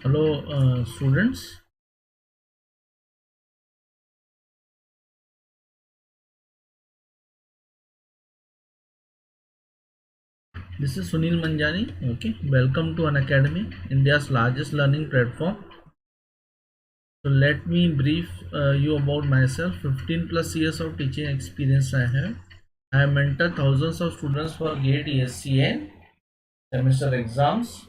Hello, students. This is Sunil Manjani. Okay, welcome to Unacademy, India's largest learning platform. So let me brief you about myself. 15 plus years of teaching experience I have. I have mentored thousands of students for GATE ESE and semester exams.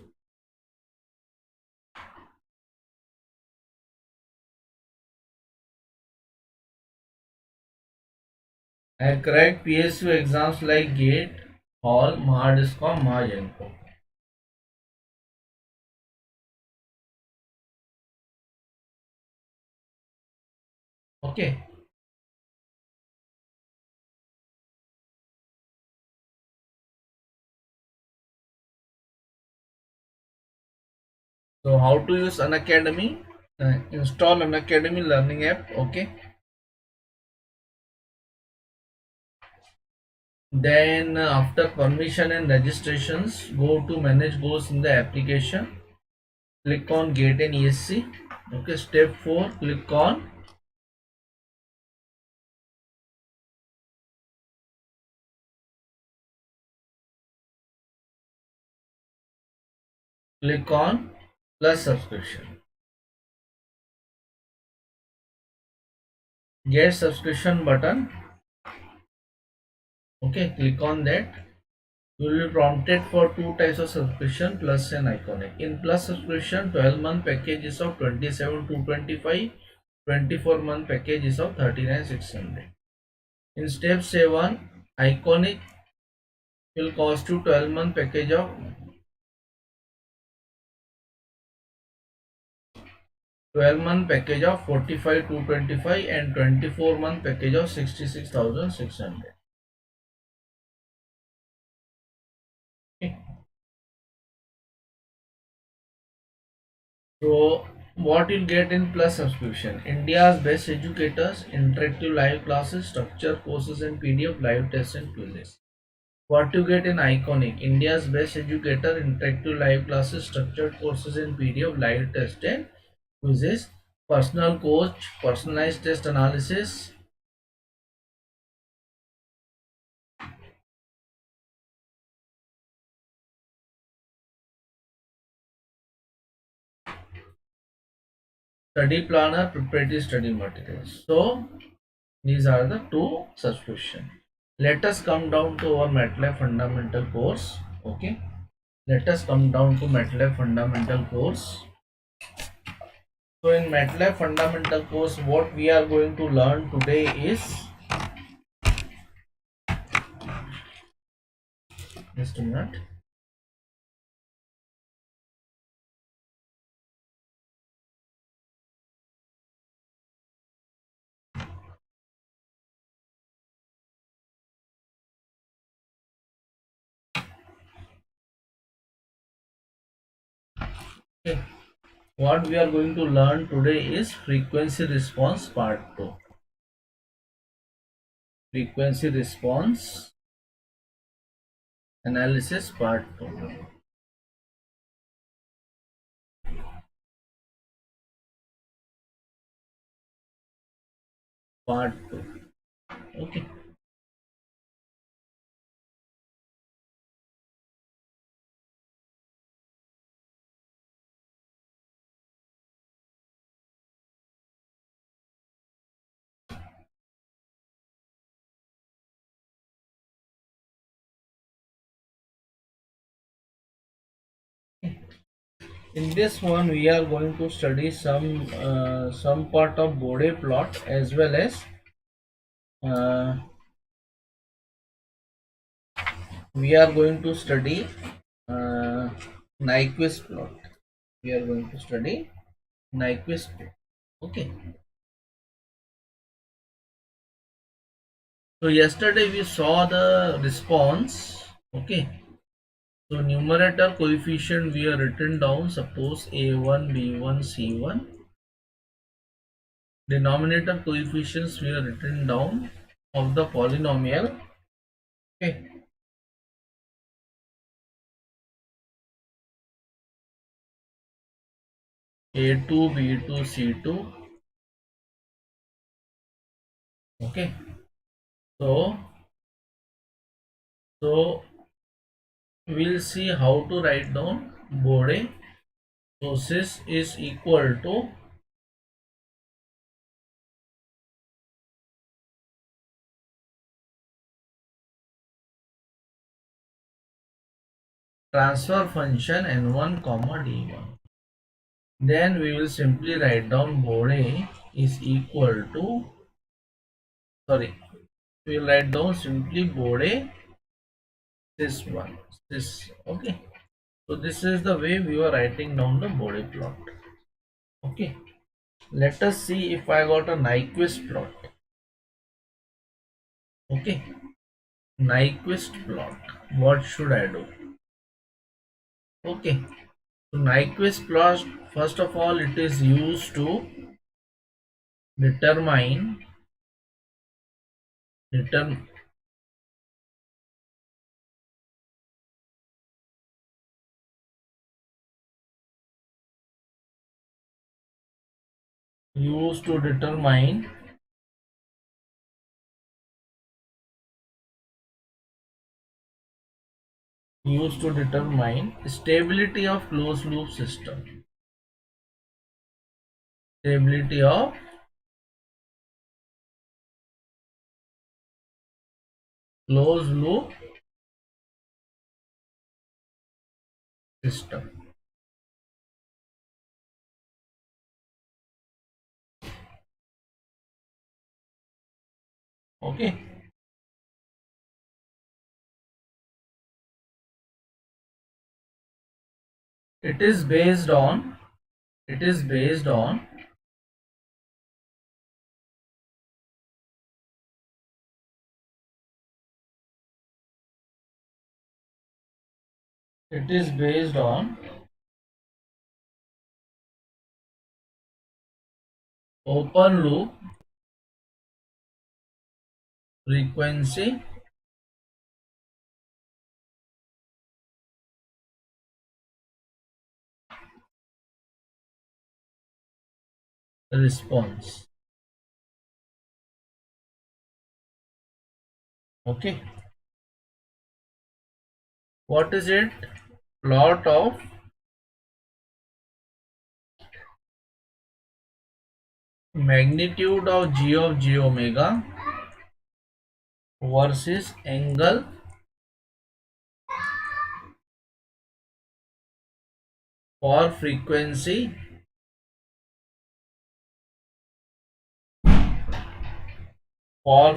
I have cracked PSU exams like GATE, Hall, Mahadiscom, Mahajanko. Okay. So how to use Unacademy? Install Unacademy learning app. Okay. Then after permission and registrations, go to manage goals in the application. Click on GATE and ESE. Okay, step 4, click on plus subscription. Get subscription button. Okay, click on that. You will be prompted for two types of subscription, plus and iconic. In plus subscription, 12-month package is of 27,225, 24-month package is of 39,600. In step 7, iconic will cost you 12-month package of 12-month package of 45,225 and 24-month package of 66,600. Okay. So what you'll get in plus subscription: India's best educators, interactive live classes, structured courses and PDF, live tests and quizzes. What you get in iconic: India's best educator, interactive live classes, structured courses and PDF, live test and quizzes, personal coach, personalized test analysis, study planner, preparatory study materials. So these are the two subscription. Let us come down to our Matlab fundamental course. Okay. Let us come down to Matlab fundamental course. So in Matlab fundamental course, what we are going to learn today is, just a minute. Okay. What we are going to learn today is frequency response part 2. Frequency response analysis part 2. Part 2. Okay. In this one, we are going to study some part of Bode plot, as well as uh, we are going to study uh, Nyquist plot. We are going to study Nyquist plot. Okay. So yesterday we saw the response. Okay. So numerator coefficient we are written down. Suppose A1, B1, C1. Denominator coefficients we are written down of the polynomial. Okay. A2, B2, C2. Okay. So we'll see how to write down board A. So this is equal to transfer function n1 comma d1. Then we will simply write down board A is equal to, sorry, we will write down simply board A this one, this. Okay. So this is the way we were writing down the board A plot. Okay. Let us see if I got a Nyquist plot. Okay. Nyquist plot. What should I do? Okay. So Nyquist plot, first of all, it is used to determine determine used to determine stability of closed loop system. Stability of closed loop system. Okay. It is based on it is based on it is based on open loop frequency response. Okay. What is it? Plot of magnitude of g omega versus angle for frequency for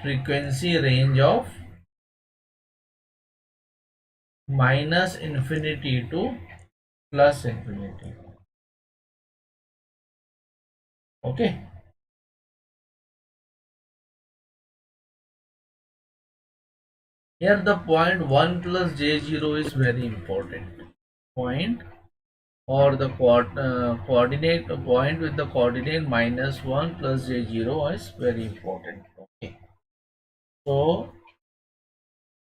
frequency range of minus infinity to plus infinity. Okay. Here the point 1 plus j0 is very important. Point or the coordinate point with the coordinate minus 1 plus j0 is very important. Okay. So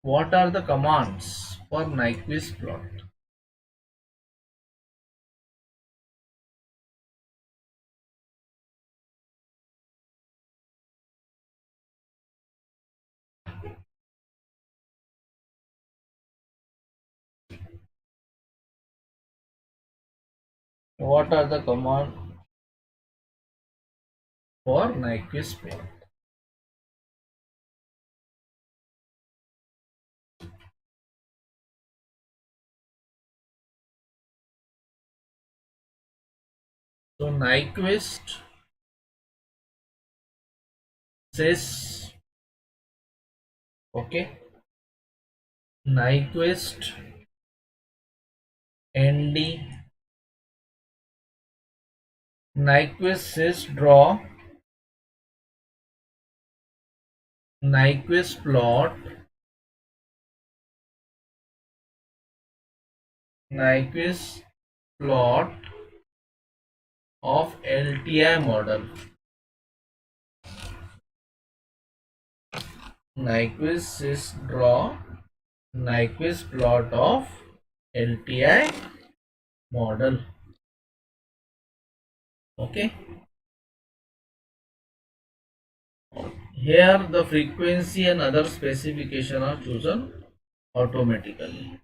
what are the commands for Nyquist plot? What are the commands for Nyquist plot? So Nyquist says, okay, Nyquist ND, Nyquist says draw Nyquist plot, Nyquist plot of LTI model. Nyquist says draw Nyquist plot of LTI model. Okay. Here the frequency and other specification are chosen automatically.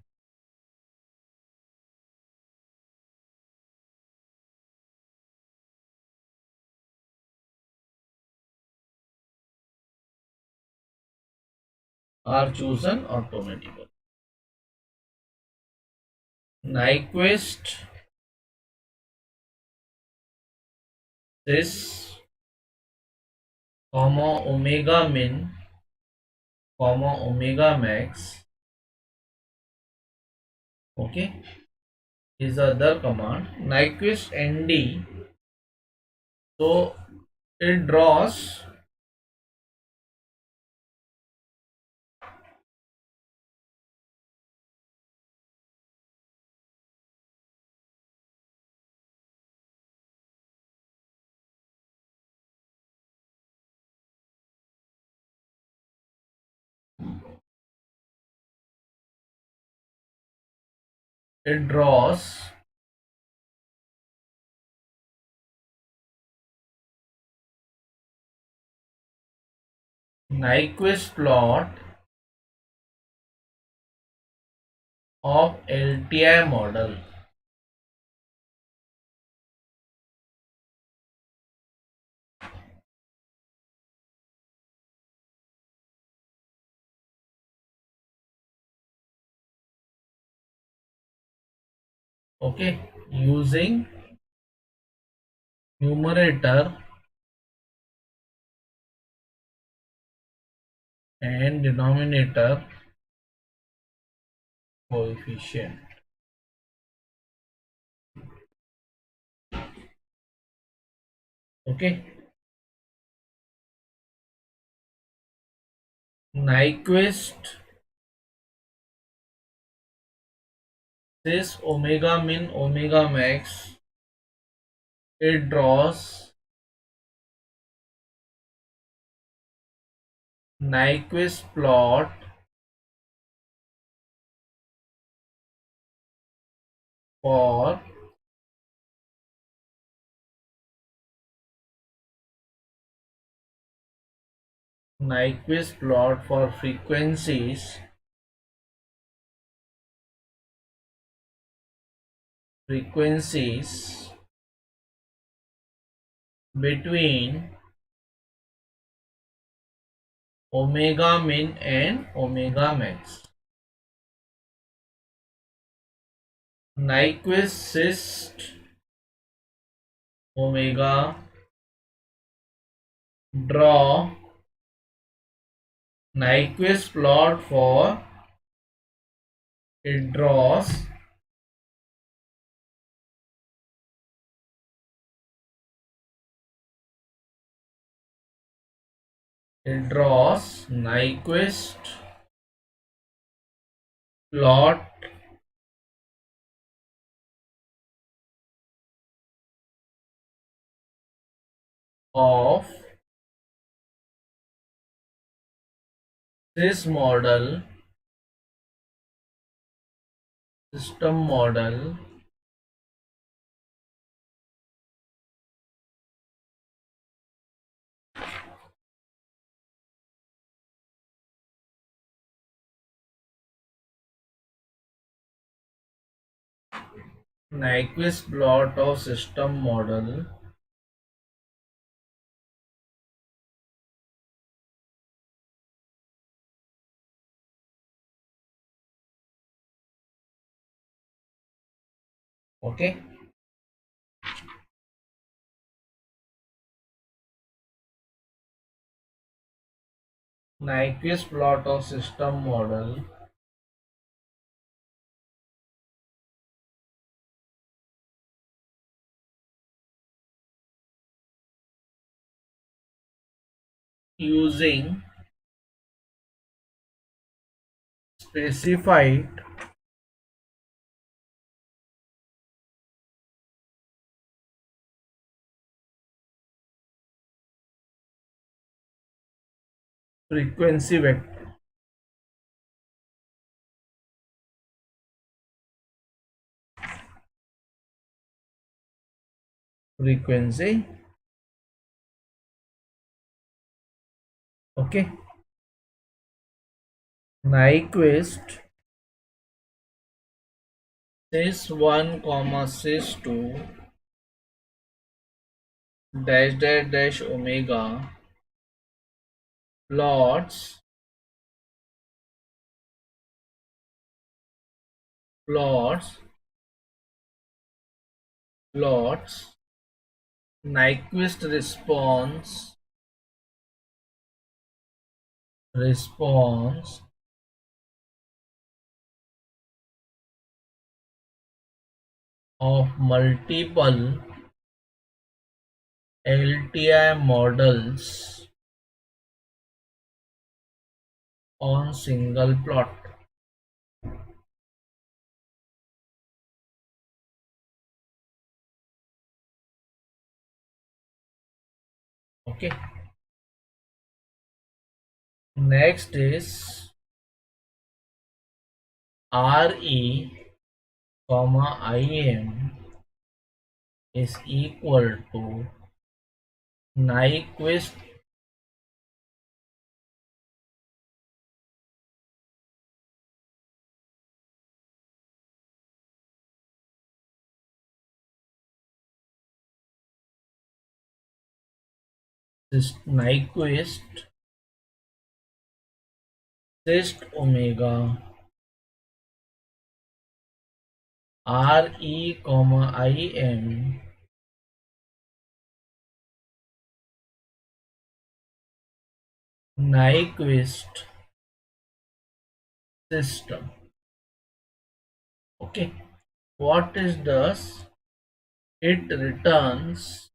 Are chosen automatically. Nyquist this comma omega min comma omega max, okay, is the other command. Nyquist ND, so it draws Nyquist plot of LTI model. Okay, using numerator and denominator coefficient. Okay, Nyquist this omega min omega max, it draws Nyquist plot for Nyquist plot for frequencies between omega min and omega max. Nyquist syst omega draw Nyquist plot for it draws Nyquist plot of this model system model Nyquist plot of system model okay. Nyquist plot of system model using specified frequency vector. frequency. Okay. Nyquist sys1 comma sys2 dash dash dash omega plots plots plots Nyquist response of multiple LTI models on single plot. Okay. Next is RE comma IM is equal to Nyquist Nyquist syst omega RE comma IM Nyquist system. Okay, what is this? It returns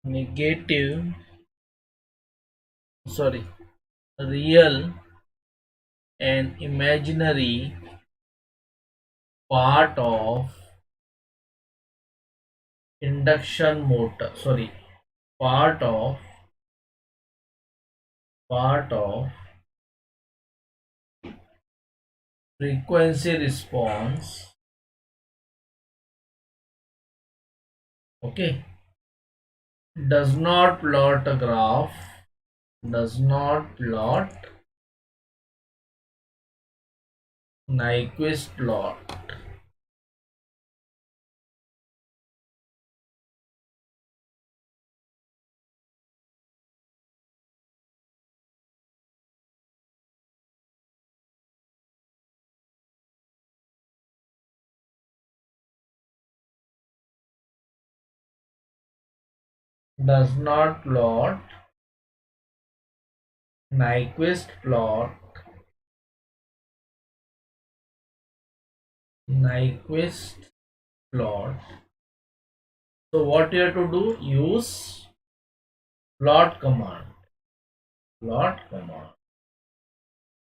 negative, sorry, real and imaginary part of induction motor. Sorry, part of part of frequency response. Okay, does not plot a graph, does not plot Nyquist plot. Does not plot Nyquist plot. Nyquist plot. So what you have to do? Use plot command. Plot command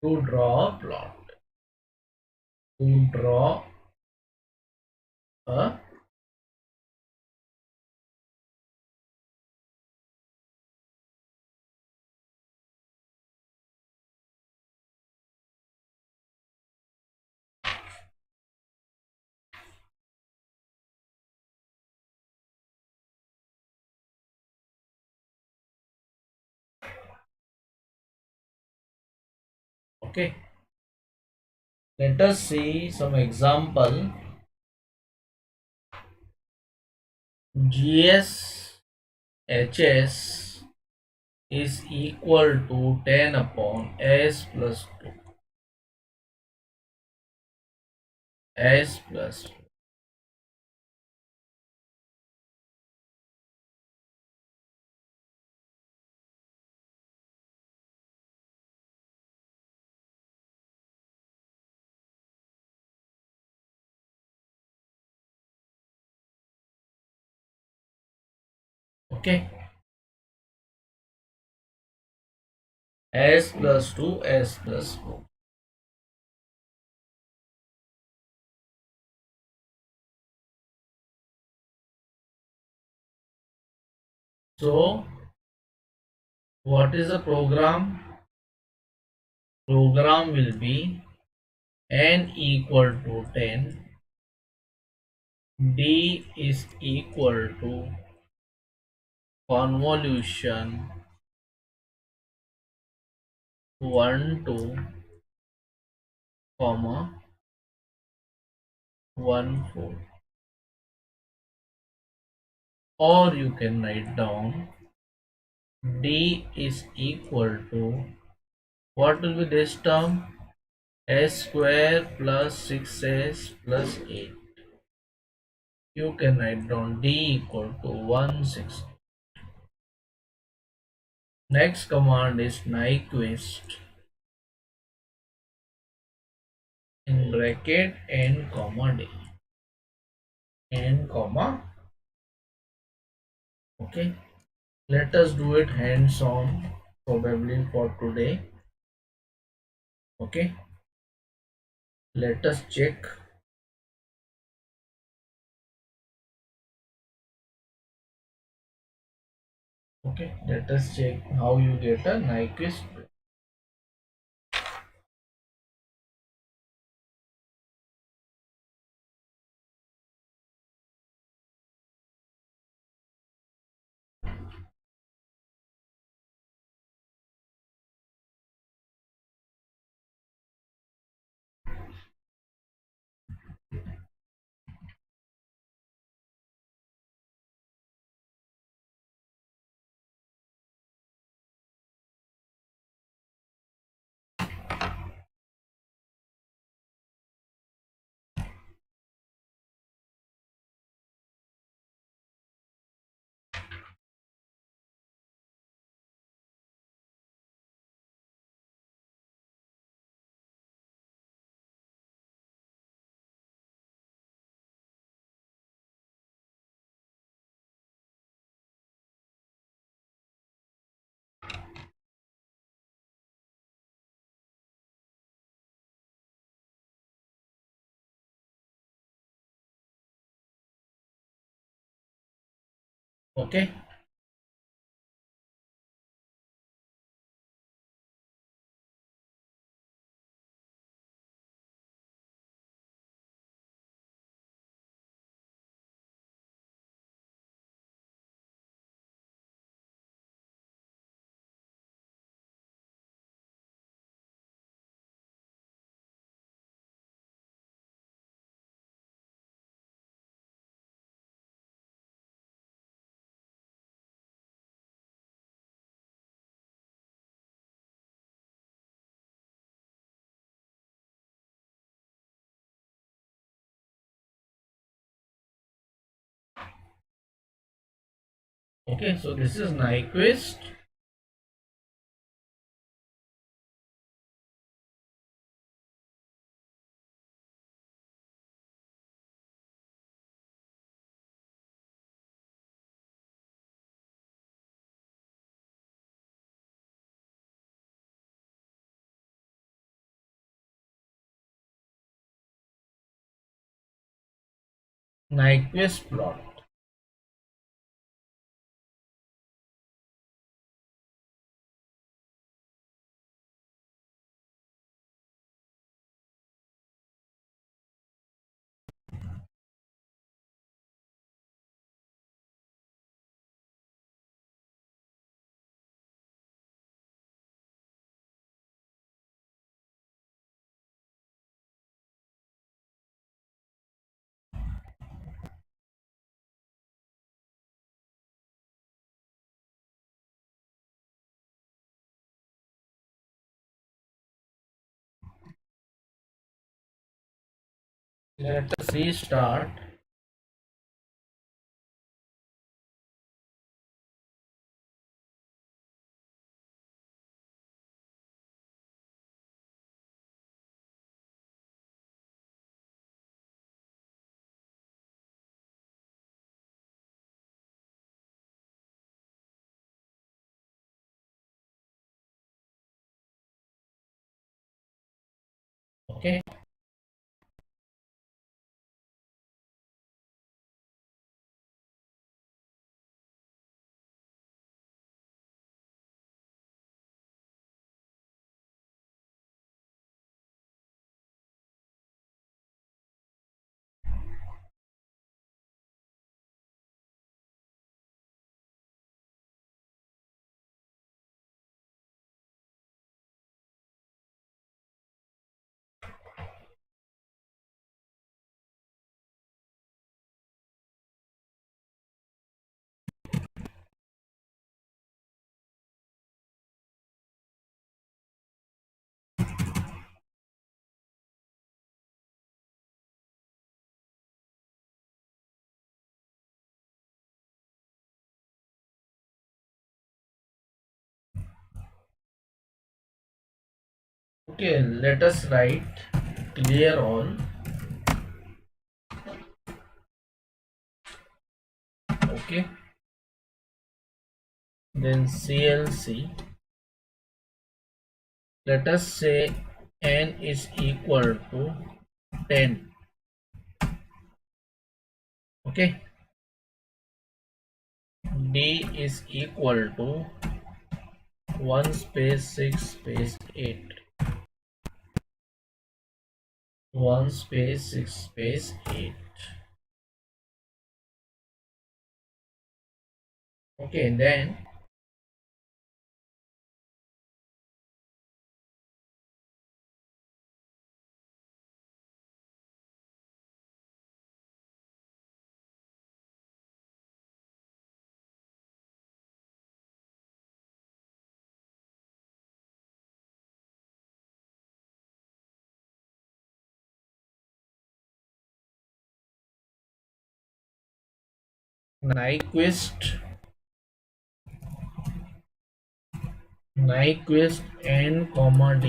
to draw a plot. To draw a okay. Let us see some example. GS HS is equal to 10 upon S plus 2. S plus 2. Okay. S plus 2, S plus 4. So, what is the program? Program will be n equal to 10 D is equal to convolution 1 2 comma 1 4, or you can write down D is equal to, what will be this term, s square plus 6s plus 8. You can write down D equal to 160. Next command is Nyquist in bracket n comma d. N comma. Okay. Let us do it hands on probably for today. Okay. Let us check. Okay. Let us check how you get a Nyquist. Okay. Okay. So this is Nyquist. Nyquist plot. Let us restart. Okay. Okay, let us write clear all. Okay, then CLC. Let us say n is equal to 10. Okay, D is equal to 1 space 6 space 8. 1 space 6 space 8. Okay, then Nyquist n comma D.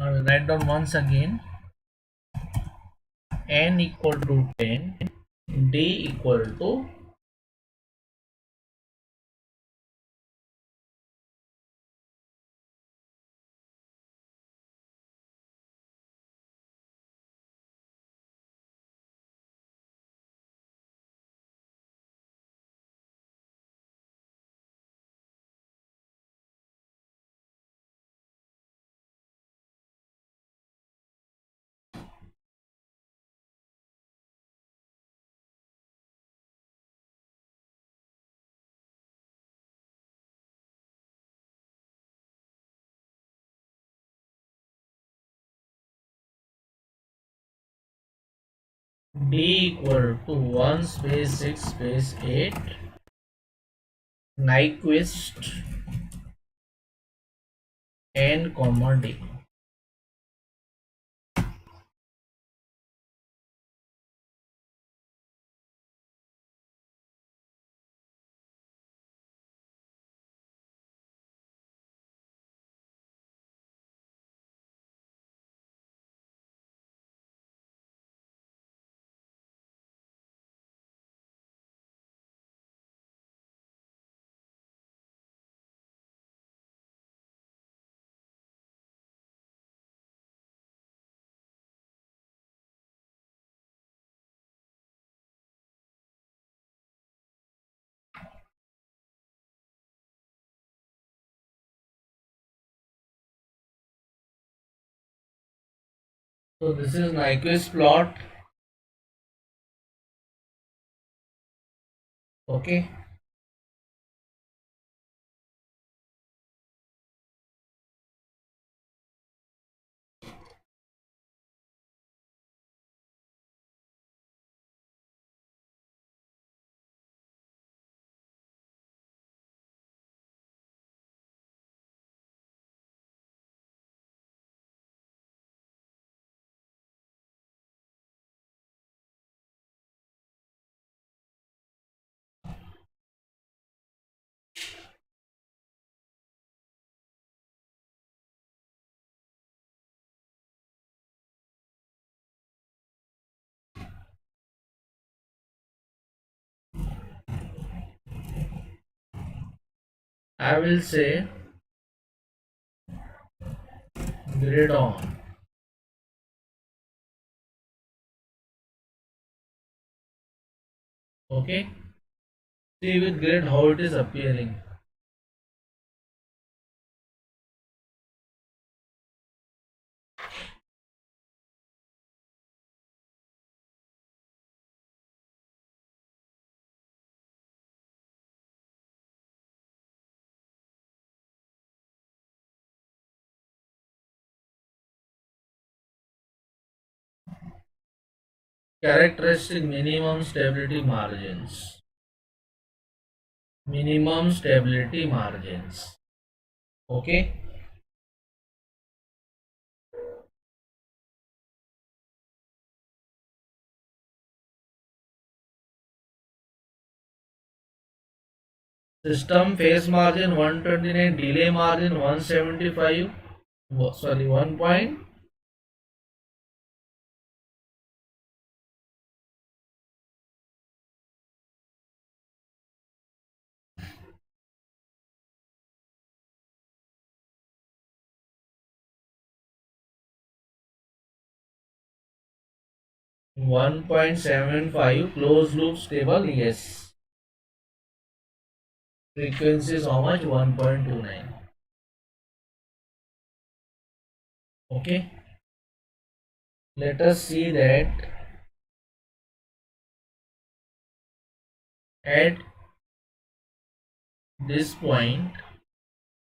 I will write down once again. N equal to 10. D equal to D equal to 1 space 6 space 8. Nyquist n comma D. So this is Nyquist plot. Okay. I will say grid on. Okay. See with grid how it is appearing. Characteristic minimum stability margins. Minimum stability margins. Okay. System phase margin 129, delay margin 175. Sorry, 1 point. 1.75 closed loop stable, yes. Frequency is how much? 1.29. Okay. Let us see that at this point,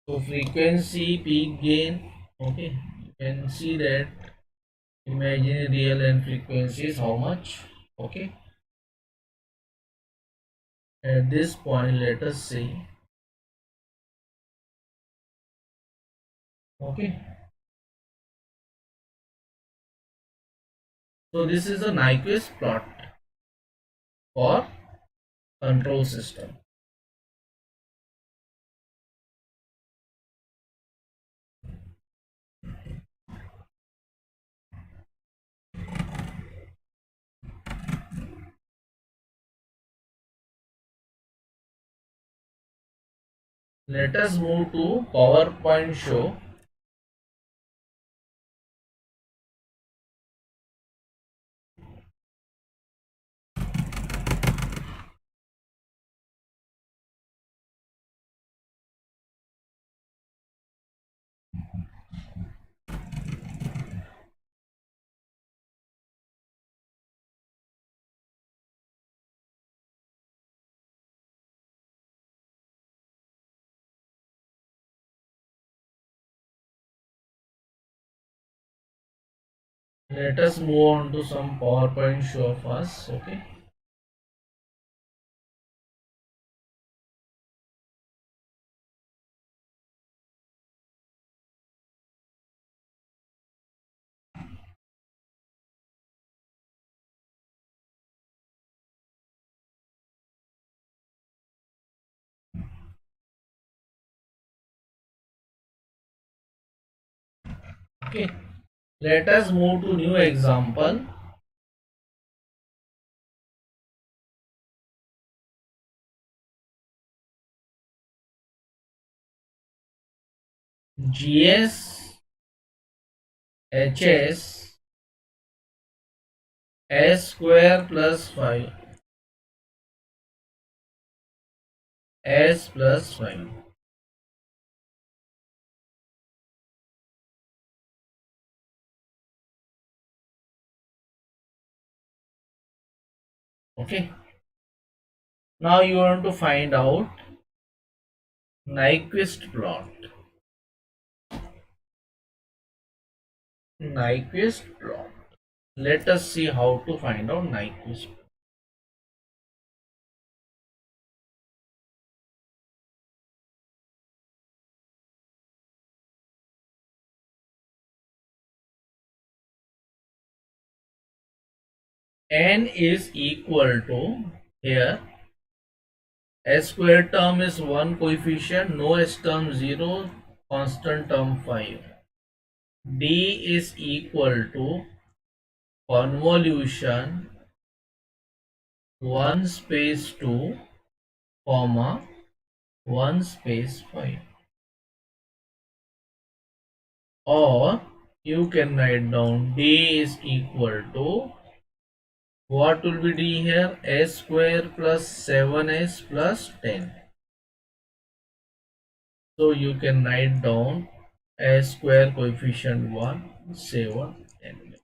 so frequency, peak gain, okay, you can see that imaginary, real and frequency is how much, okay. At this point, let us see, okay. So this is a Nyquist plot for control system. Let us move to PowerPoint show. Let us move on to some PowerPoint show of us, okay. Okay. Let us move to new example. GS, HS, S square plus 5, S plus 5. Okay. Now you want to find out Nyquist plot. Nyquist plot. Let us see how to find out Nyquist plot. N is equal to, here S square term is 1 coefficient, no S term 0, constant term 5. D is equal to convolution 1 space 2 comma 1 space 5. Or you can write down D is equal to, what will be D here? S square plus 7S plus 10. So you can write down S square coefficient 1, 7, 10.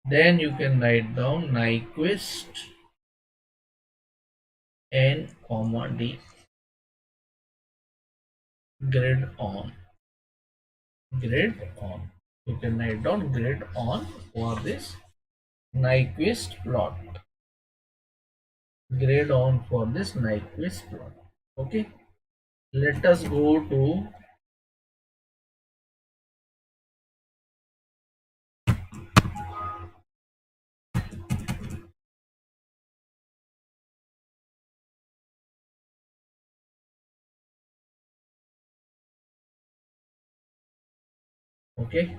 Then you can write down Nyquist N comma D. Grid on. Grid on. You can write down grid on for this Nyquist plot. Grid on for this Nyquist plot. Okay. Let us go to okay.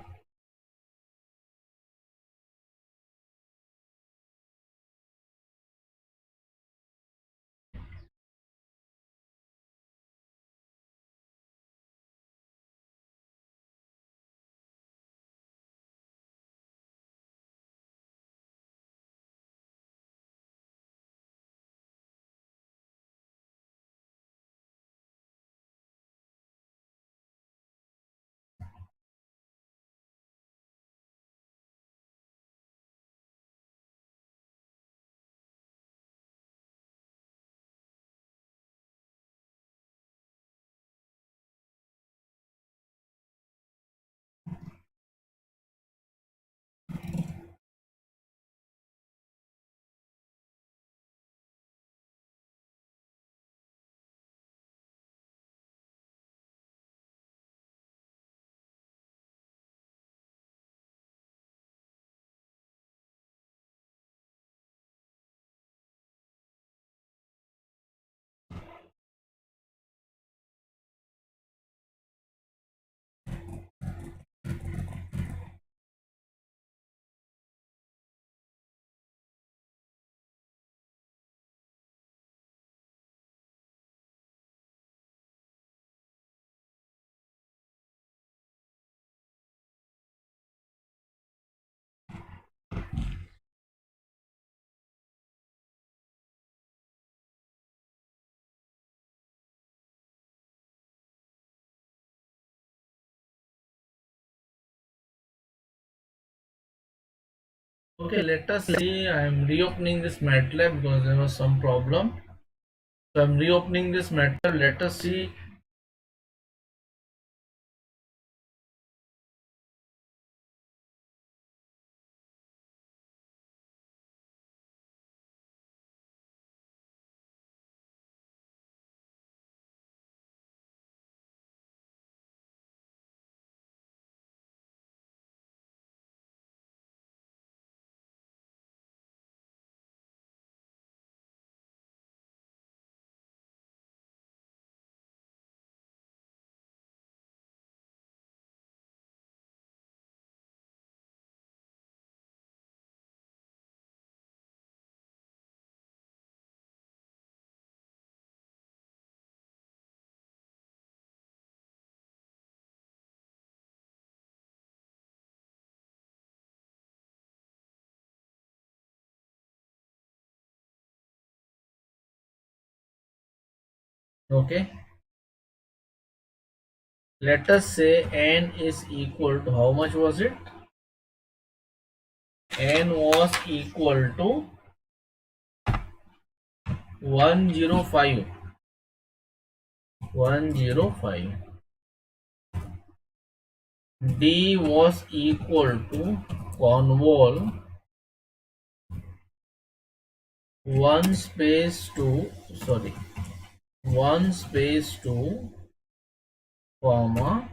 Okay, let us see. I am reopening this Matlab because there was some problem. So I am reopening this Matlab. Let us see. Okay. Let us say N is equal to, how much was it? N was equal to 105. 105. D was equal to convol 1 space 2, sorry, 1 space 2 comma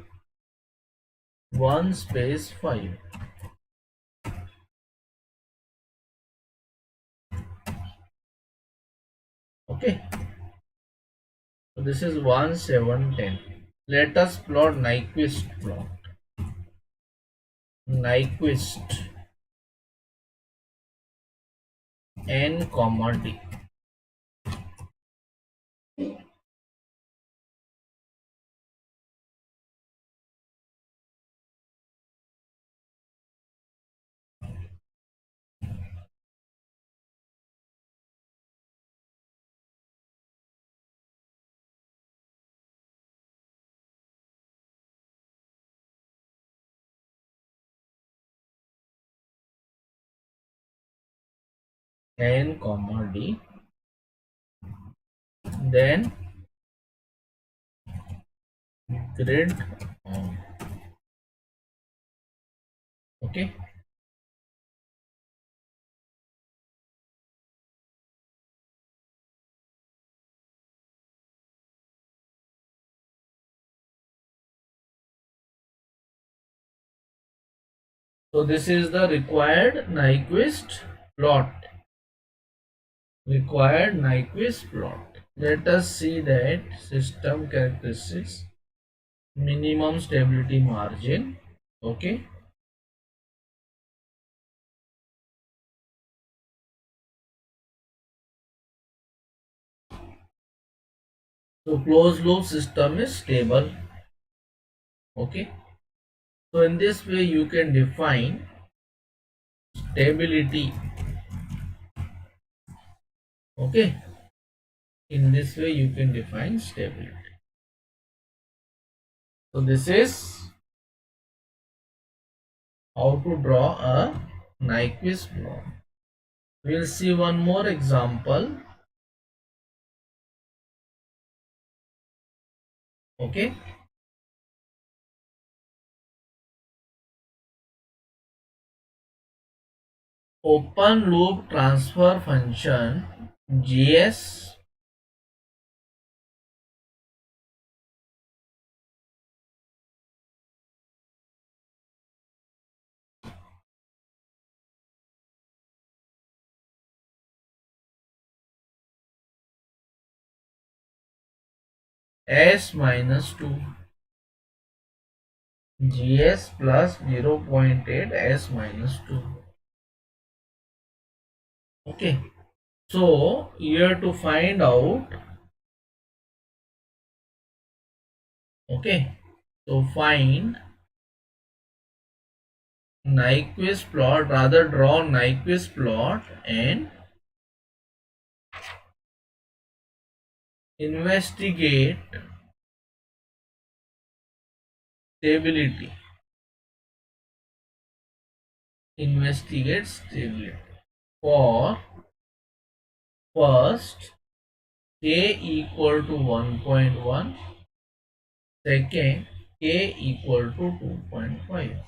1 space 5. Okay, so this is 1 7 10. Let us plot Nyquist plot. Nyquist n comma d. N comma d. Then grid on. Okay. So this is the required Nyquist plot. Required Nyquist plot. Let us see that system characteristics, minimum stability margin. Okay. So closed loop system is stable. Okay. So in this way you can define stability. Okay. In this way you can define stability. So this is how to draw a Nyquist plot. We'll see one more example. Okay. Open loop transfer function GS S minus 2 GS plus 0.8 S minus 2. Okay. So here to find out. Okay. So find Nyquist plot, rather draw Nyquist plot and investigate stability. Investigate stability for first k equal to 1.1, second k equal to 2.5.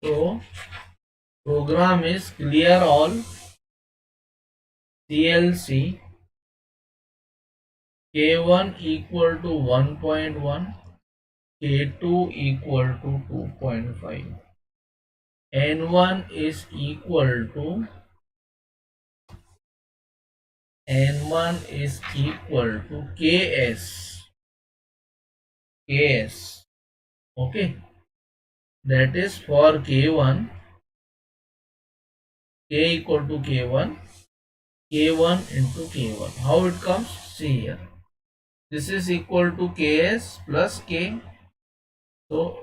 So program is clear all CLC K1 equal to 1.1, K2 equal to 2.5, N1 is equal to KS. Okay, that is for K1, K equal to K1, K1 into K1. How it comes? See here. This is equal to Ks plus K. So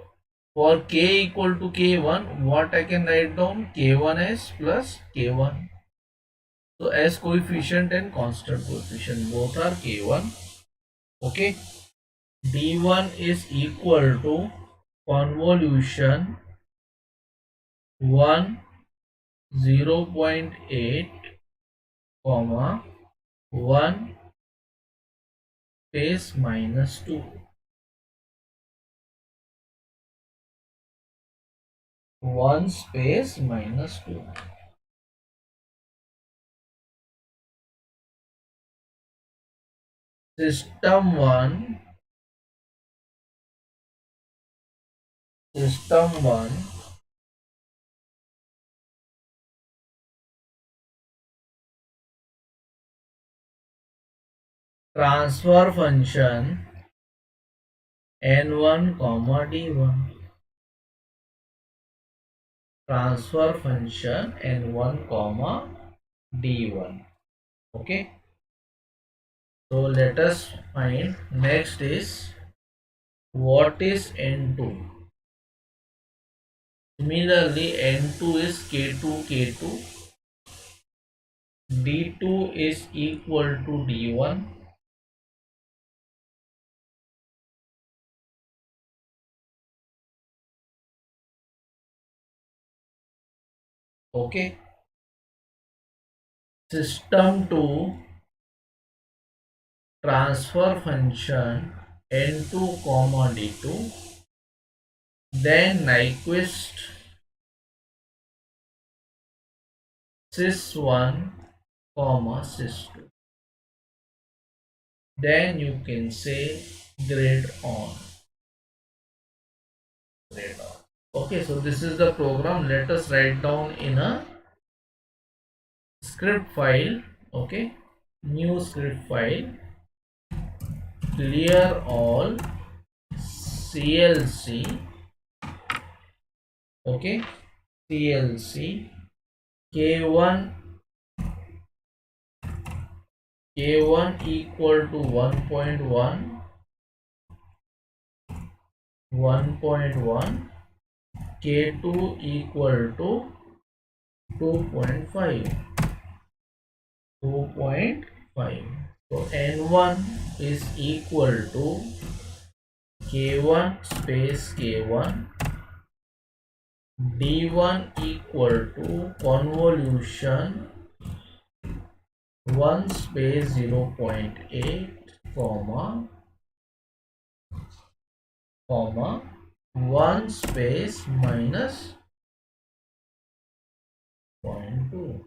for K equal to K1, what I can write down? K1S plus K1. So S coefficient and constant coefficient both are K1. Okay, d1 is equal to convolution 1 0.8 comma 1 space minus 2, 1 space minus 2. System 1, system 1 transfer function n1 comma d1, transfer function n1 comma d1. Okay, so let us find next is what is n2. Similarly, n2 is k2 k2, d2 is equal to d1. Okay, system 2 transfer function n2 comma d2, then Nyquist sys1 comma sys2, then you can say grade on, grade on. Okay, so this is the program. Let us write down in a script file. Okay, new script file, clear all clc. Okay, clc k1 k1 equal to 1.1 1.1, k2 equal to 2.5 2.5. So n1 is equal to k1 space k1, d1 equal to convolution 1 space 0.8 comma 1 space minus 0.2.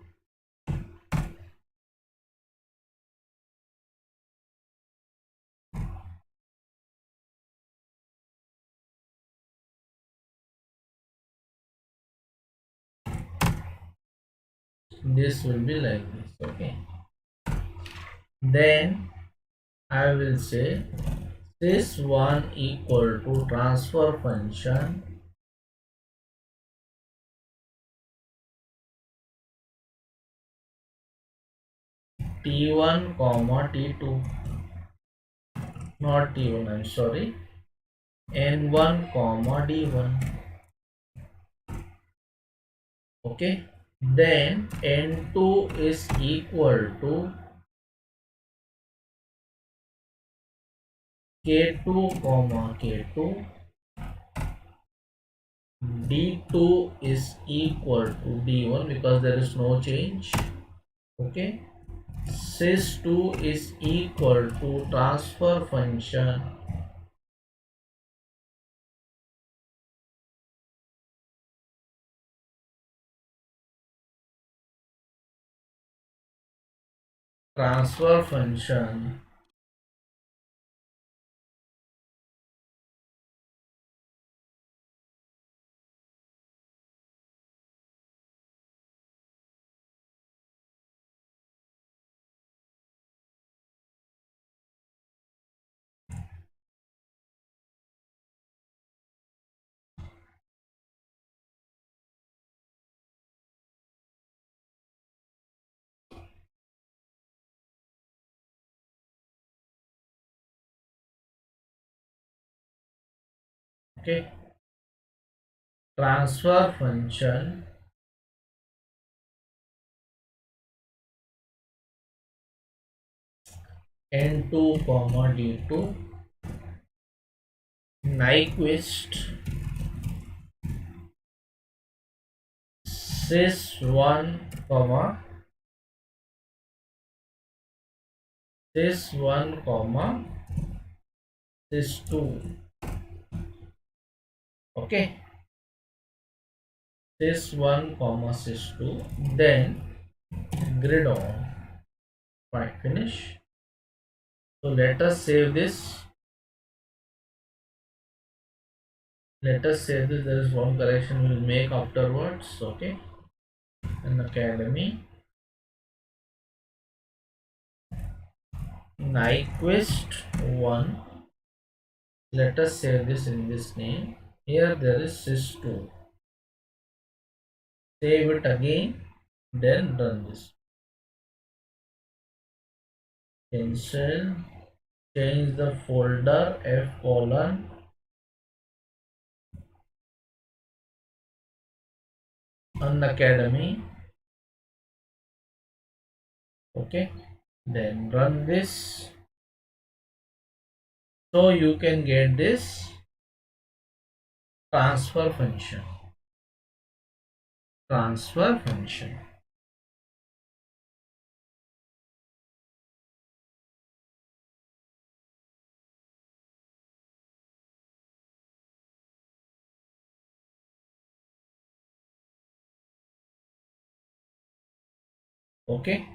This will be like this. Okay, then I will say this one equal to transfer function t1 comma t2, not t1, I'm sorry, n1 comma d1. Okay, then n2 is equal to k2 comma k2, d2 is equal to d1 because there is no change. Okay, sys2 is equal to transfer function transfer function okay, transfer function N2 comma D2, Nyquist SYS1 comma SYS1 comma SYS2. Okay, SYS1 comma SYS2. Then grid on. Fine, finish. So let us save this. Let us say this. There is one correction we'll make afterwards. Okay, Unacademy Nyquist 1. Let us save this in this name. Here there is SYS2. Save it again, then run this. Cancel. Change the folder F colon Unacademy. Okay, then run this. So you can get this transfer function. Transfer function. Okay.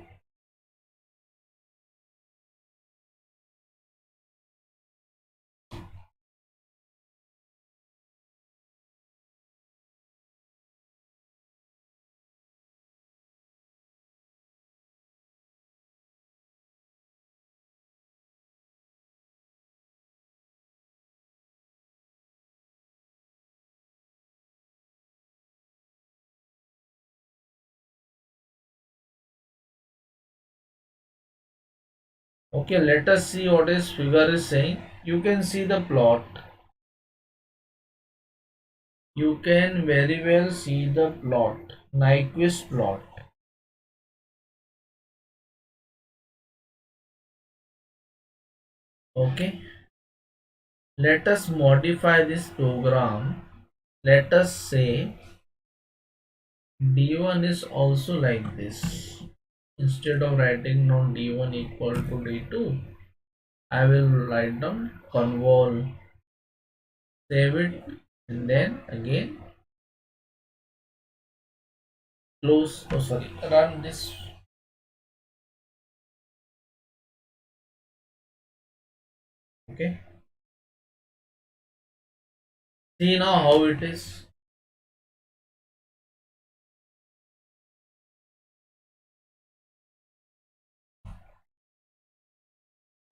Okay, let us see what this figure is saying. You can see the plot. You can very well see the plot. Nyquist plot. Okay. Let us modify this program. Let us say D1 is also like this. Instead of writing down D1 equal to D2, I will write down convol, save it, and then again close. Oh, sorry, run this. Okay. See now how it is.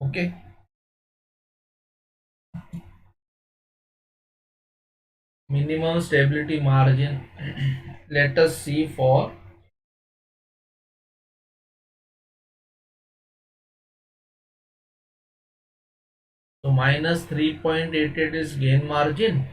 Okay. Minimum stability margin. Let us see for so minus 3.88 is gain margin.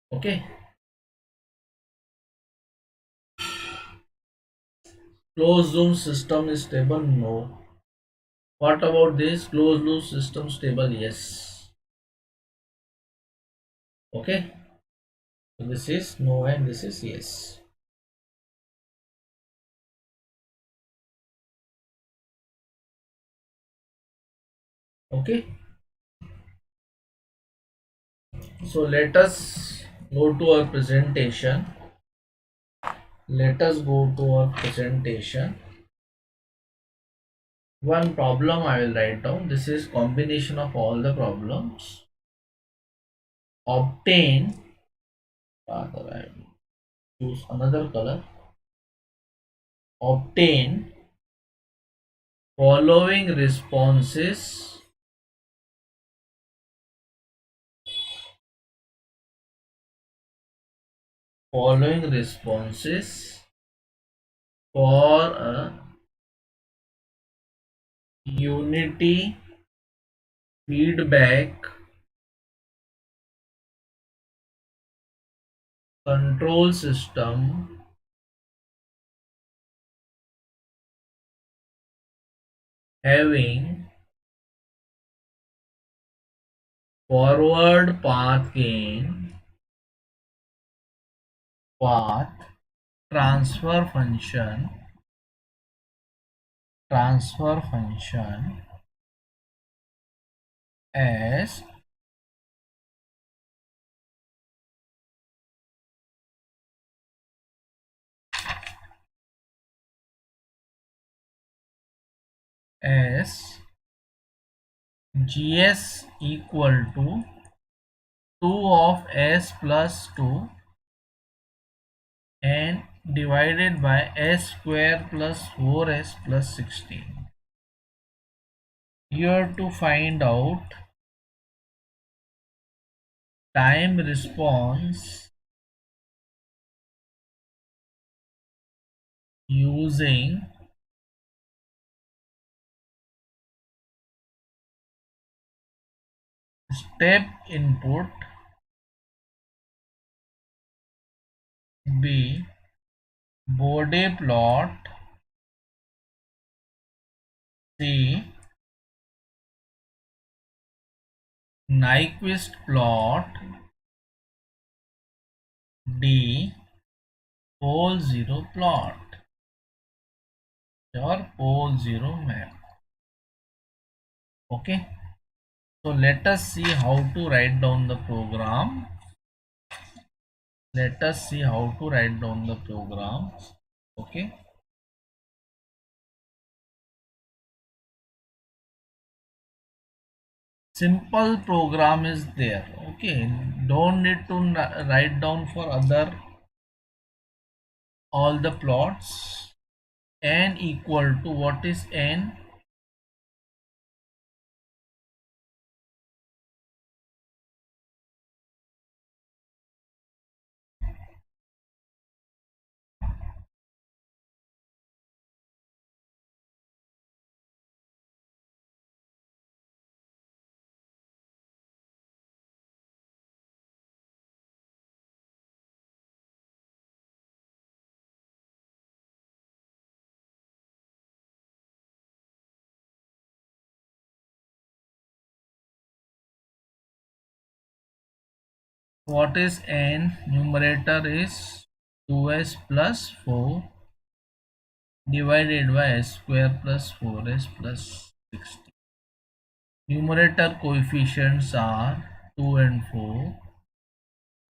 Okay. Closed loop system is stable? No. What about this? Closed loop system stable? Yes. Okay. So this is no and this is yes. Okay. So let us go to our presentation. Let us go to our presentation. One problem I will write down. This is combination of all the problems. Obtain, rather I will choose another color. Obtain following responses following responses for a unity feedback control system having forward path gain, path transfer function as gs equal to 2 of s plus 2 and divided by s square plus 4s plus 16. You have to find out time response using step input, B Bode plot, C Nyquist plot, D pole zero plot, your pole zero map. Okay, so let us see how to write down the program. Let us see how to write down the program. Okay, simple program is there. Okay, don't need to write down for other all the plots. N equal to, what is n? What is n? Numerator is 2s plus 4 divided by s square plus 4s plus 16. Numerator coefficients are 2 and 4.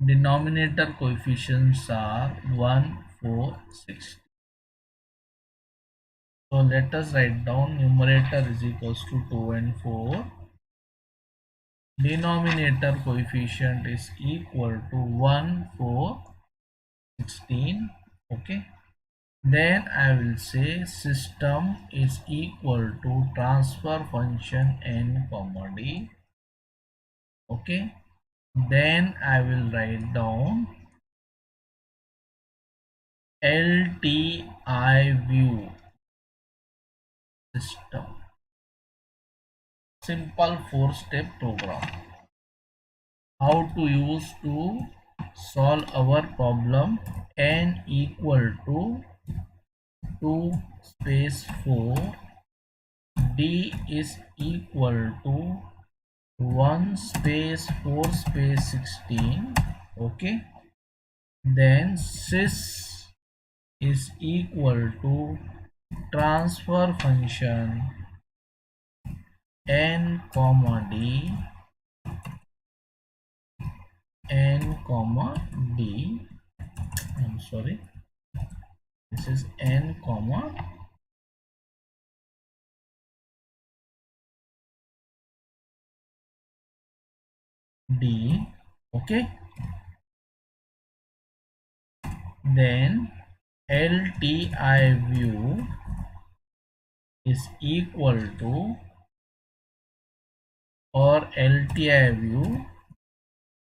Denominator coefficients are 1, 4, 6. So let us write down numerator is equals to 2 and 4. Denominator coefficient is equal to 1, 4, 16. Okay. Then I will say system is equal to transfer function n comma d. Okay. Then I will write down LTI view system. Simple 4-step program. How to use to solve our problem. N equal to 2 space 4. D is equal to 1 space 4 space 16. Okay. Then sys is equal to transfer function n comma d, n comma d. I'm sorry, this is n comma d. Okay. Then LTI view is equal to, or LTI view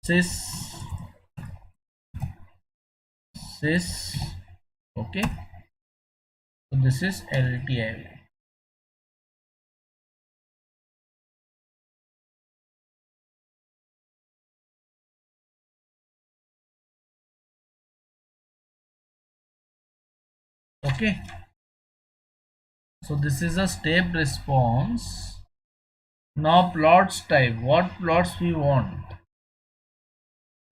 sys is okay. So this is LTI. Okay. So this is a step response. Now plots type. What plots we want?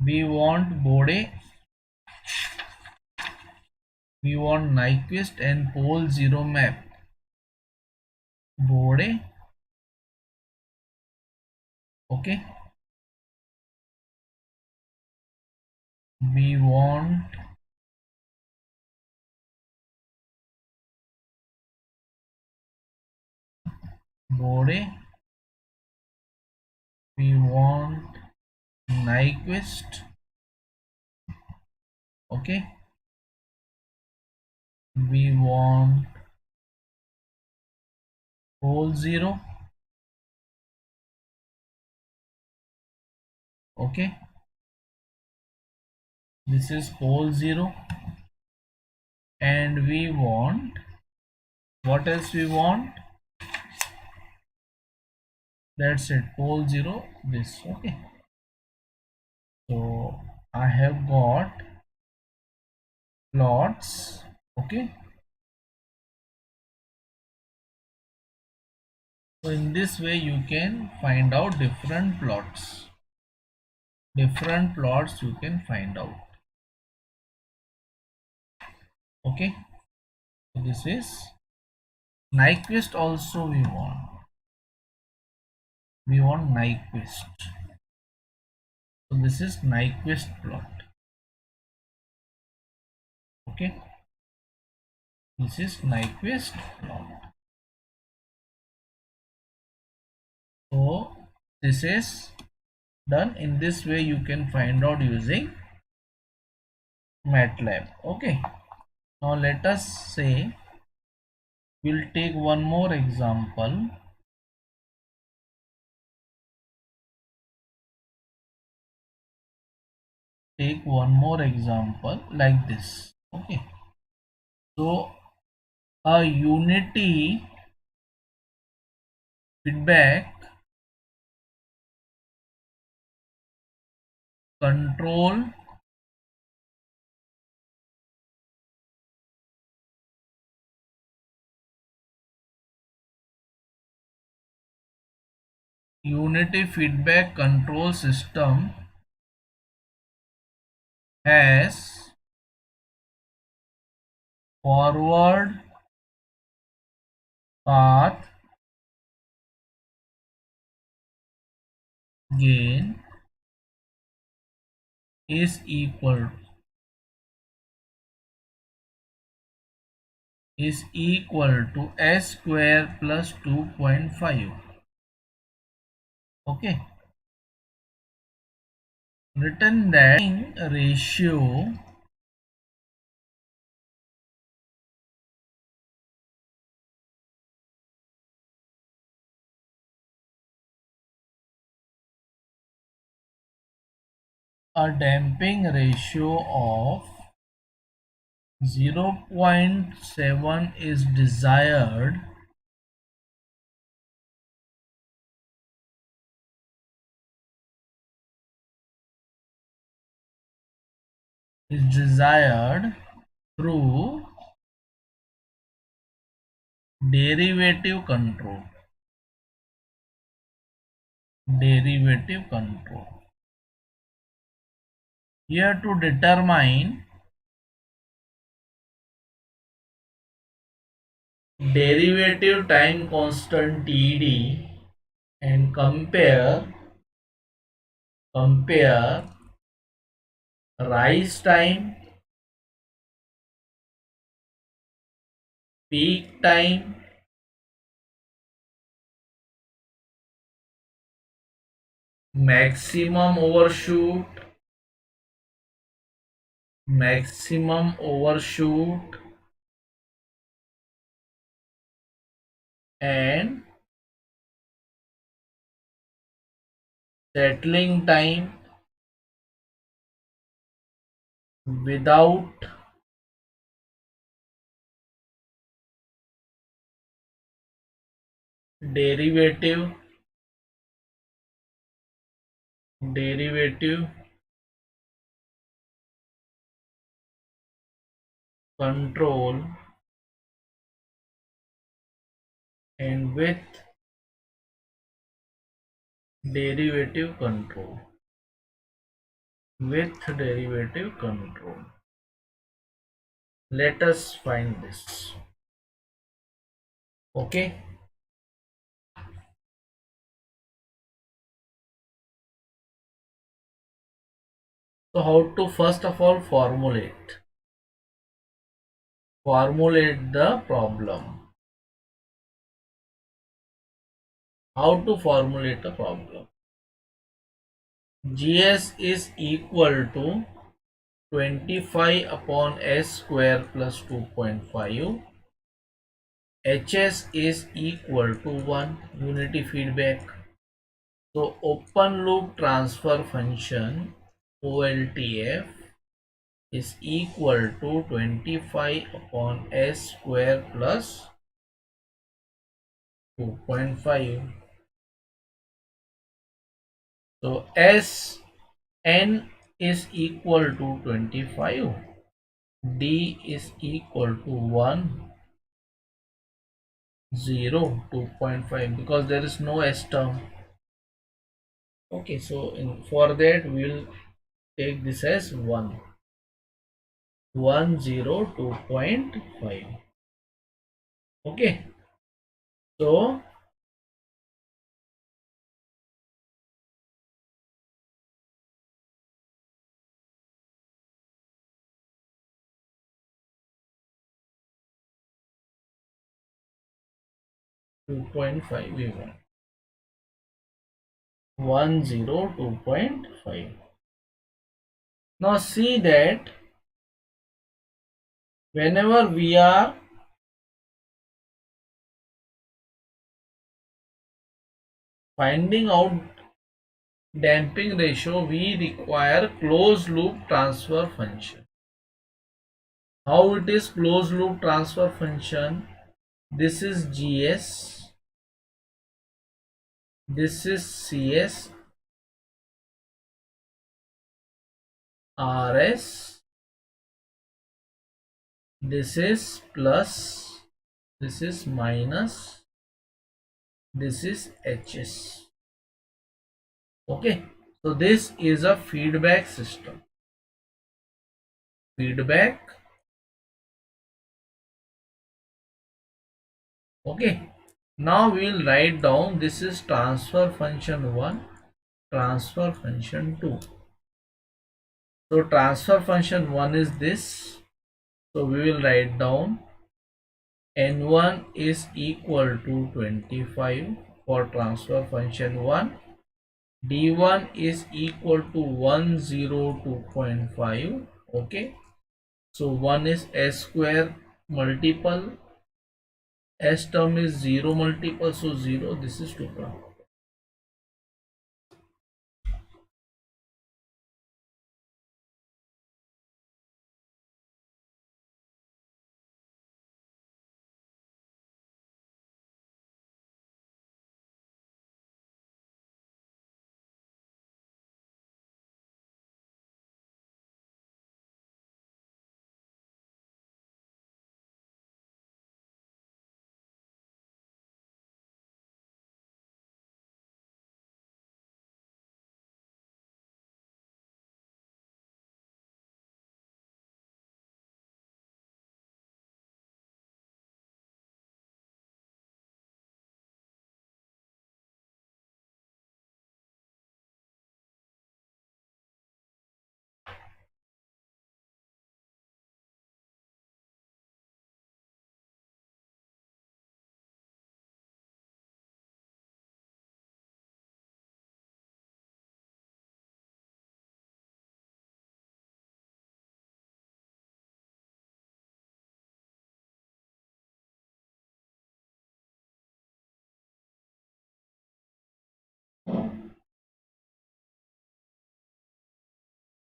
We want Bode, we want Nyquist and pole zero map. Bode, okay. We want Bode, we want Nyquist, okay. We want pole zero, okay. This is pole zero, and we want, what else we want? That's it, pole zero, this, okay. So I have got plots, okay. So in this way you can find out different plots. Different plots you can find out. Okay. So this is Nyquist also we want. We want Nyquist. So this is Nyquist plot. Okay. This is Nyquist plot. So this is done. In this way you can find out using Matlab. Okay. Now let us say we'll take one more example. Take one more example like this. Okay. So a unity feedback control unity feedback control system has forward path gain is equal to s square plus 2.5. Okay, written that ratio a damping ratio of 0.7 is desired through derivative control. Here to determine derivative time constant TD and compare rise time, peak time, maximum overshoot, and settling time without derivative control and with derivative control. Let us find this. Okay, so how to first of all formulate the problem. How to formulate the problem? GS is equal to 25 upon S square plus 2.5. HS is equal to 1 unity feedback. So open loop transfer function OLTF is equal to 25 upon S square plus 2.5. So Sn is equal to 25. D is equal to 1, 0, 2.5 because there is no S term. Okay, so for that we will take this as 1, 1, 0, 2.5. Okay, so 2.5 we want 1, 0, 2.5. Now see that whenever we are finding out damping ratio, we require closed loop transfer function. How it is closed loop transfer function? This is GS, this is CS, RS, this is plus, this is minus, this is HS. Okay, so this is a feedback system. Okay, now we will write down this is transfer function 1, transfer function 2. So transfer function 1 is this. So we will write down n1 is equal to 25 for transfer function 1. d1 is equal to 102.5. Okay, so 1 is s square multiple, s term is 0 multiple, so 0, this is 2.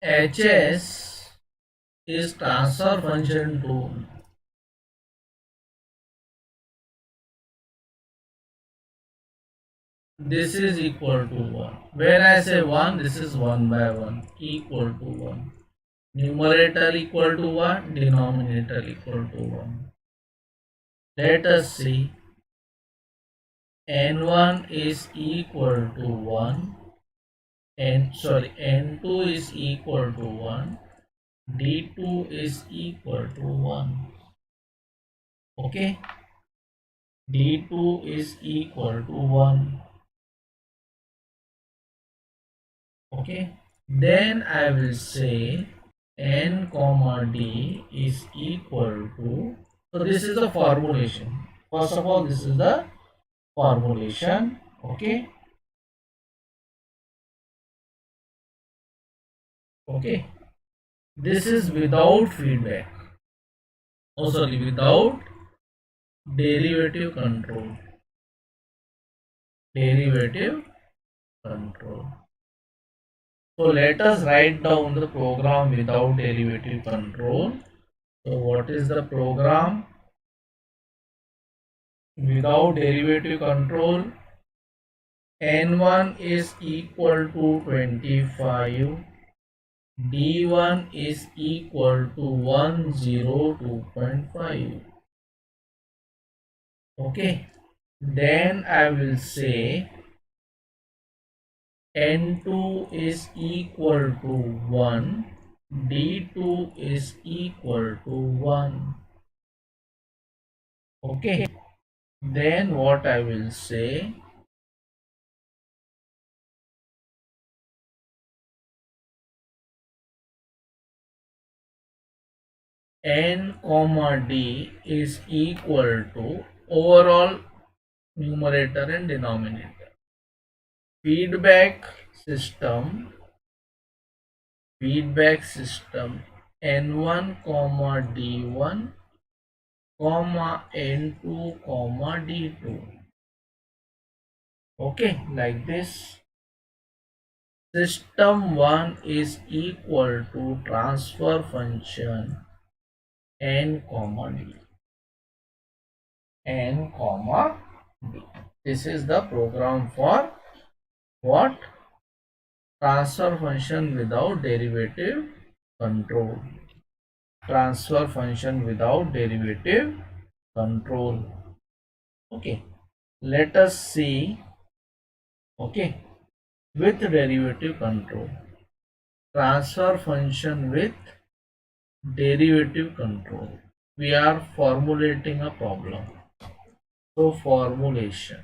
HS is transfer function 2. this is equal to 1. When I say 1, this is 1 by 1 equal to 1. Numerator equal to 1, denominator equal to 1. Let us see. N1 is equal to 1. N2 is equal to 1. D2 is equal to 1. Okay. D2 is equal to 1. Okay. Then I will say N comma D is equal to, so this is the formulation. First of all, this is the formulation. Okay. Okay. This is without feedback. Oh, sorry, without derivative control. Derivative control. So let us write down the program without derivative control. So what is the program without derivative control? N1 is equal to 25. D1 is equal to 102.5. Okay. Then I will say N2 is equal to 1. D2 is equal to 1. Okay. Then what I will say, N comma D is equal to overall numerator and denominator. Feedback system N1 comma D1 comma N2 comma D2. Okay, like this. System 1 is equal to transfer function N comma D. N comma D. This is the program for what? Transfer function without derivative control. Transfer function without derivative control. Okay, let us see. Okay, with derivative control. Transfer function with derivative control. We are formulating a problem. So formulation.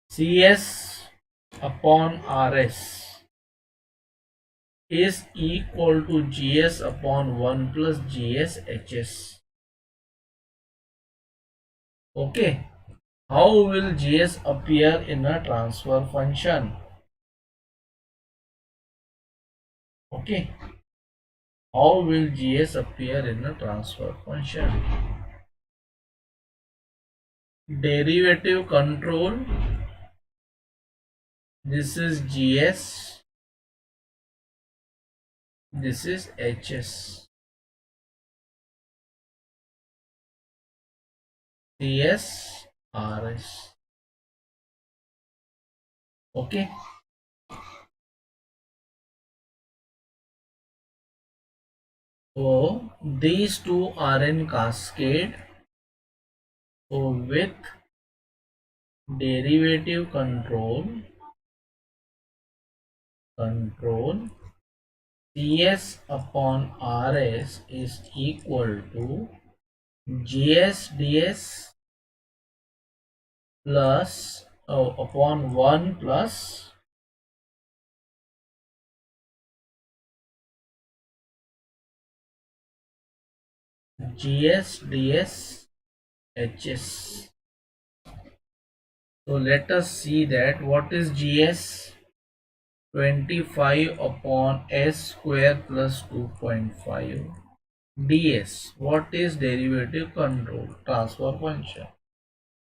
CS upon RS is equal to GS upon 1 plus GS HS. Okay, how will GS appear in a transfer function? Okay, how will GS appear in a transfer function? Derivative control, this is GS, this is HS. CS RS. Okay, so these two are in cascade. So with derivative control CS upon RS is equal to GS DS plus upon 1 plus GS, DS, HS. So let us see that what is GS. 25 upon S square plus 2.5. DS. What is derivative control? Transfer function.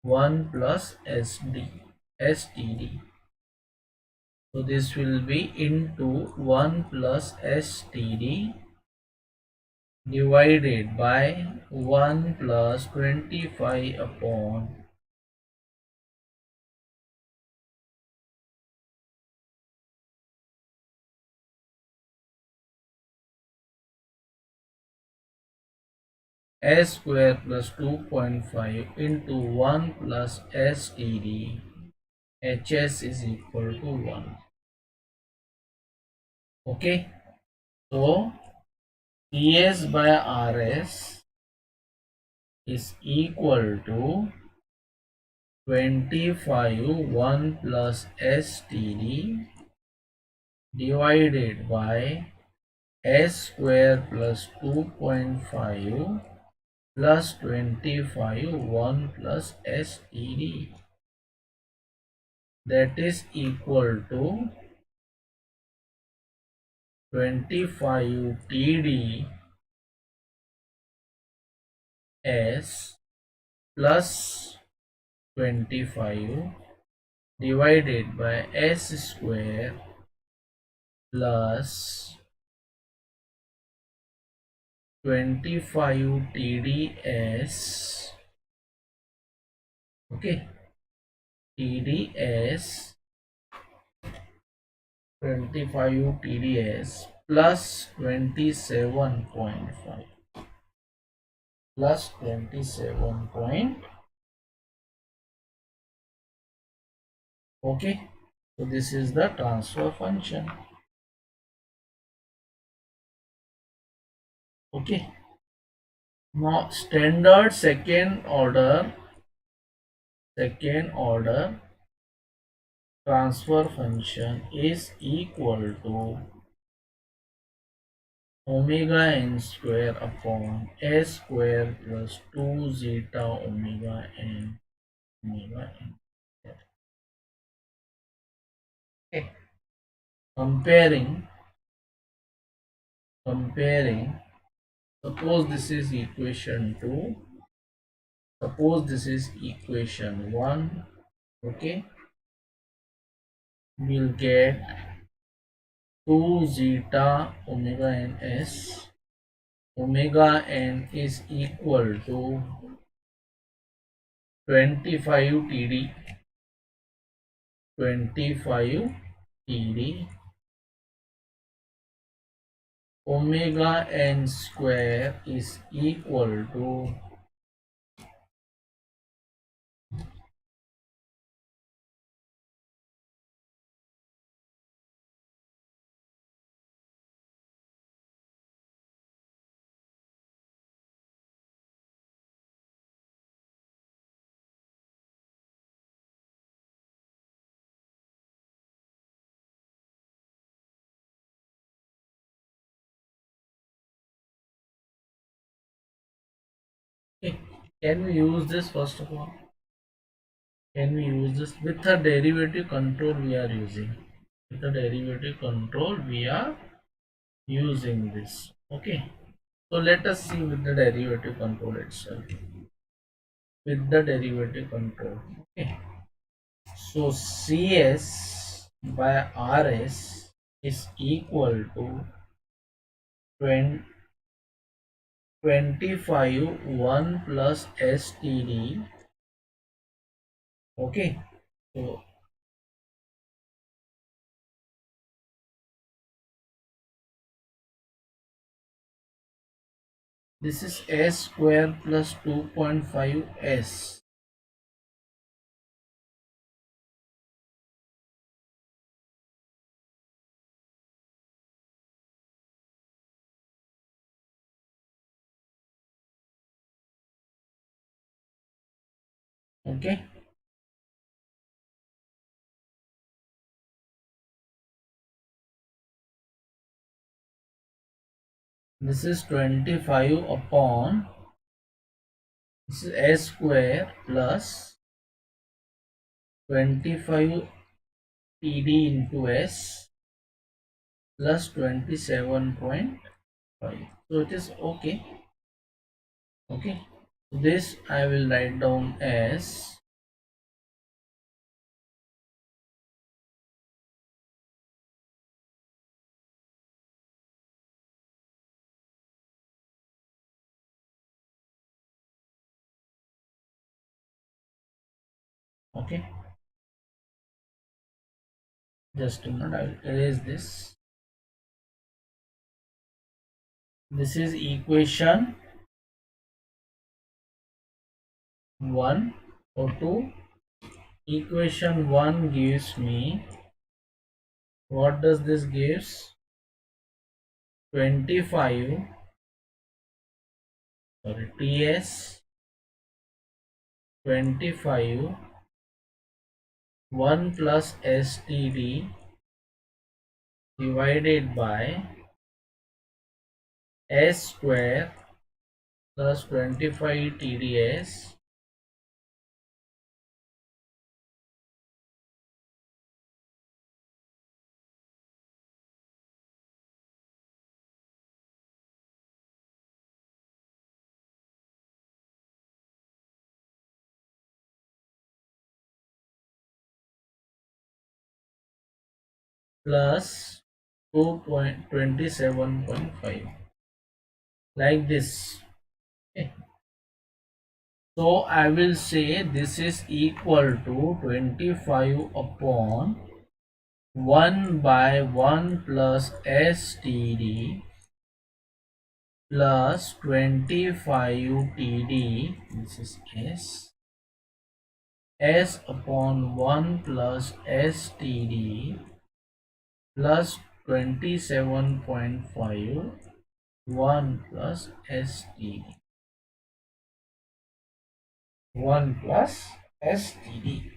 1 plus STD. So this will be into 1 plus STD divided by 1 plus 25 upon S square plus 2.5 into 1 plus STD. HS is equal to 1. Okay. So CS by RS is equal to 25 1 plus STD divided by S square plus 2.5 plus 25 1 plus STD, that is equal to 25 TD S plus 25 divided by S square plus 25 TDS. Okay, TDS 25 TDS plus 27.5 plus 27 point. Okay, so this is the transfer function. Okay, now standard second order transfer function is equal to omega n square upon s square plus 2 zeta omega n omega n. Okay. Comparing, suppose this is equation 2, suppose this is equation 1. Okay, we'll get 2 zeta omega n s, omega n is equal to 25 TD, 25 TD, omega n square is equal to okay. Can we use this first of all? Can we use this with the derivative control we are using? With the derivative control we are using this. Okay. So let us see with the derivative control itself. With the derivative control. Okay. So CS by RS is equal to 25 1 plus STD. Okay. So this is S square plus 2.5 S. Okay. This is 25 upon, this is s square plus 25 td into s plus 27.5. So it is okay. Okay. This I will write down as okay. Just a minute, I will erase this. This is equation 1 or 2. Equation 1 gives me, what does this gives? 25, sorry, TS 25 1 plus STD divided by S square plus 25 TDS plus 2.27.5, like this. Okay. So I will say this is equal to 25 upon 1 by 1 plus STD plus 25 TD, this is S upon 1 plus STD plus 27.5 1 plus STD, 1 plus STD.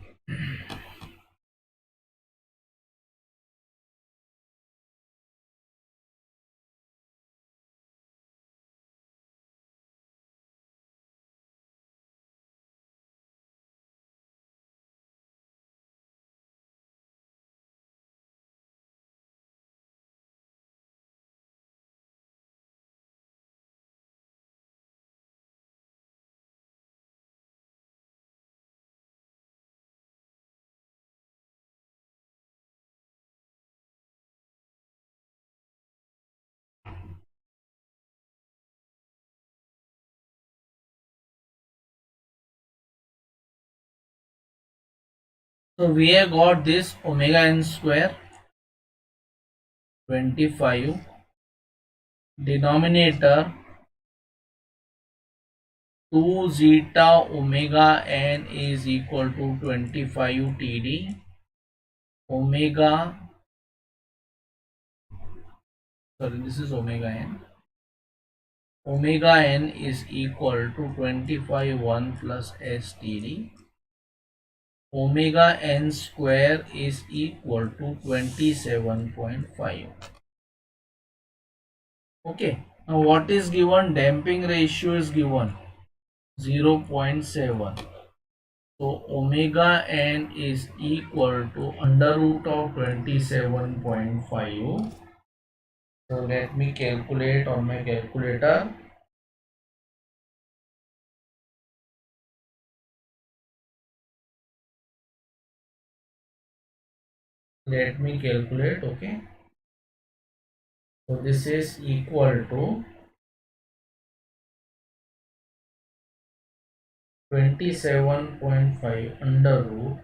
So we have got this omega n square 25, denominator 2 zeta omega n is equal to 25 TD, omega, sorry, this is omega n. Omega n is equal to 25 1 plus STD. Omega n square is equal to 27.5. Okay. Now what is given? Damping ratio is given 0.7. So omega n is equal to under root of 27.5. So let me calculate on my calculator. Let me calculate, okay. So this is equal to 27.5 under root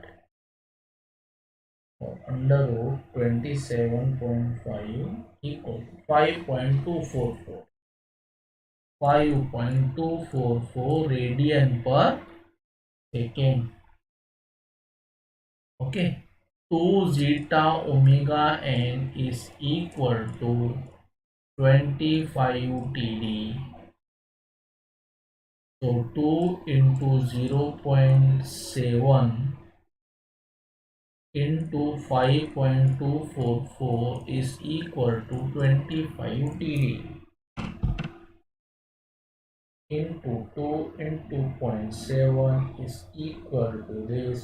27.5 equal to 5.244. 5.244 radian per second. Okay. 2 zeta omega n is equal to 25 TD. So 2 into 0.7 into 5.244 is equal to 25 TD. into 2 into 0.7 is equal to this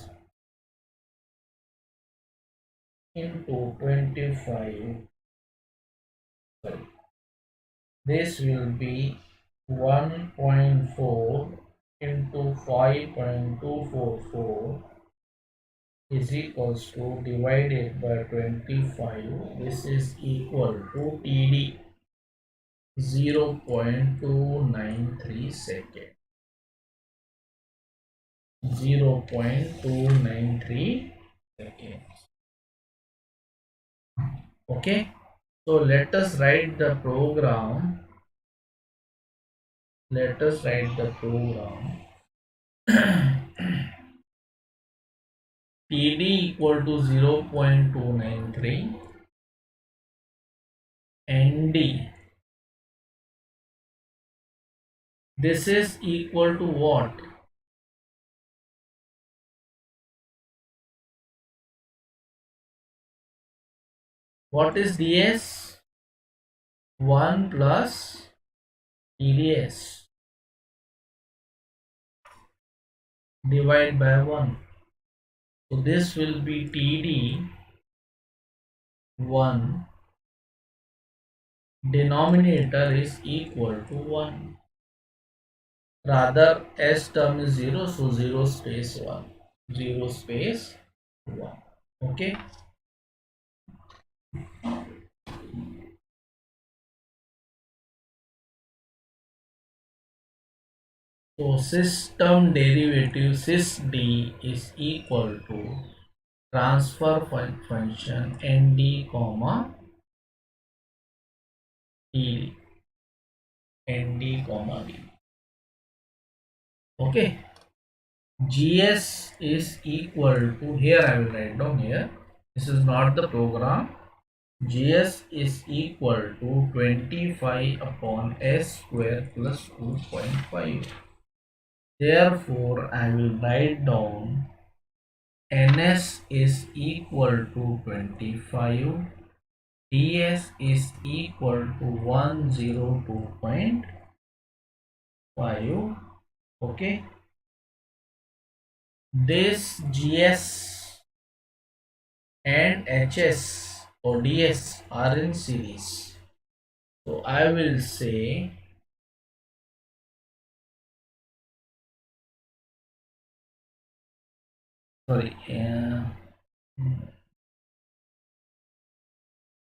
into 25. Sorry, this will be 1.4 into 5.244 is equals to divided by 25. This is equal to TD 0.293 second. 0.293 seconds. Okay, so let us write the program. Let us write the program. TD equal to 0.293 ND. This is equal to what? What is DS? 1 plus TDS divided by 1. So this will be TD 1, denominator is equal to 1. Rather S term is 0, so 0 space 1. 0 space 1. Okay. So system derivative sysd is equal to transfer function nd comma d, nd comma d. Okay, gs is equal to, here I will write down here, this is not the program. gs is equal to 25 upon s square plus 2.5. Therefore I will write down ns is equal to 25, ds is equal to 102.5. Okay, this gs and hs or ds are in series, so I will say sorry,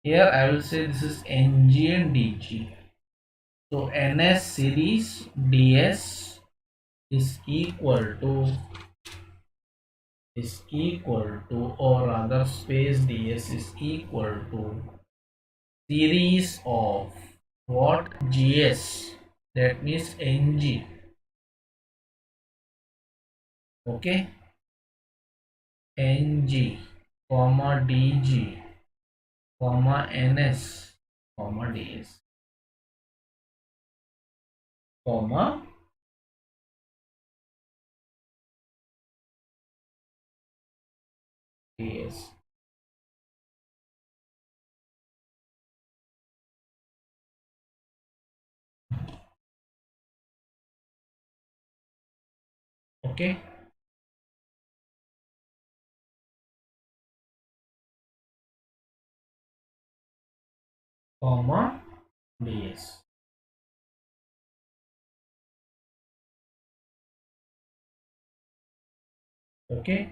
here I will say this is ng and dg. So ns series ds is equal to or rather space ds is equal to series of what? gs, that means ng. Okay, ng comma dg comma ns comma ds comma ds. Okay, comma ds. Okay,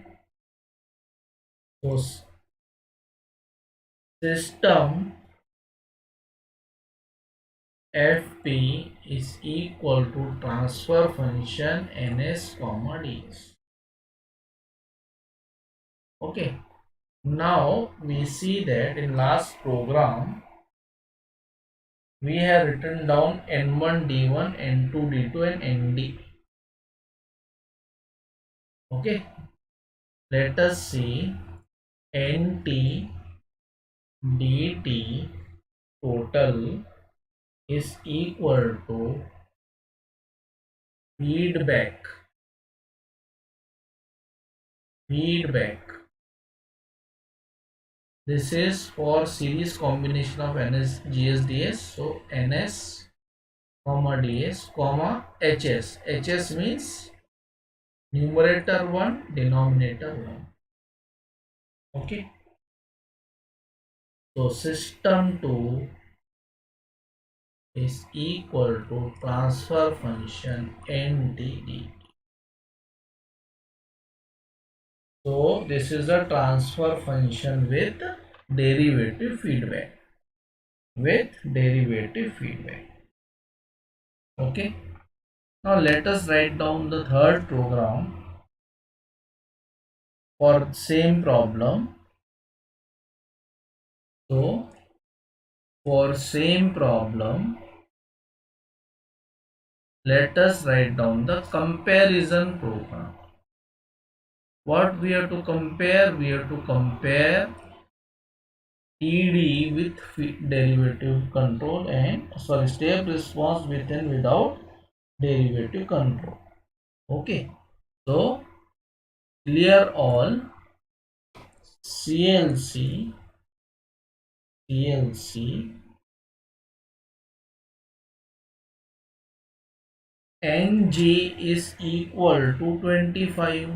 so system fp is equal to transfer function ns comma ds. Okay, now we see that in last program we have written down n1 d1 n2 d2 and nd. Okay, let us see nt dt total is equal to feedback. This is for series combination of ns gs ds. So ns comma ds comma hs. Hs means numerator 1 denominator 1. Okay, so system 2 is equal to transfer function NDD. So this is a transfer function with derivative feedback. Okay, now let us write down the third program for same problem. So for same problem, let us write down the comparison program. What we have to compare? We have to compare TD with derivative control and step response with and without derivative control. Okay, so clear all CLC NG is equal to 25,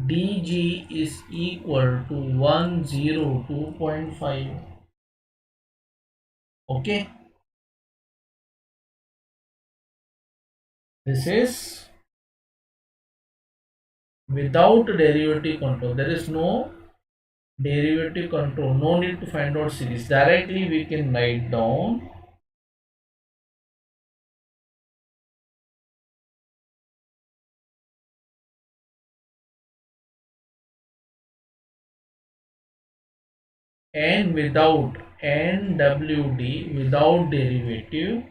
DG is equal to 102.5. Okay, this is without derivative control. There is no derivative control, no need to find out series. Directly we can write down and without NWD without derivative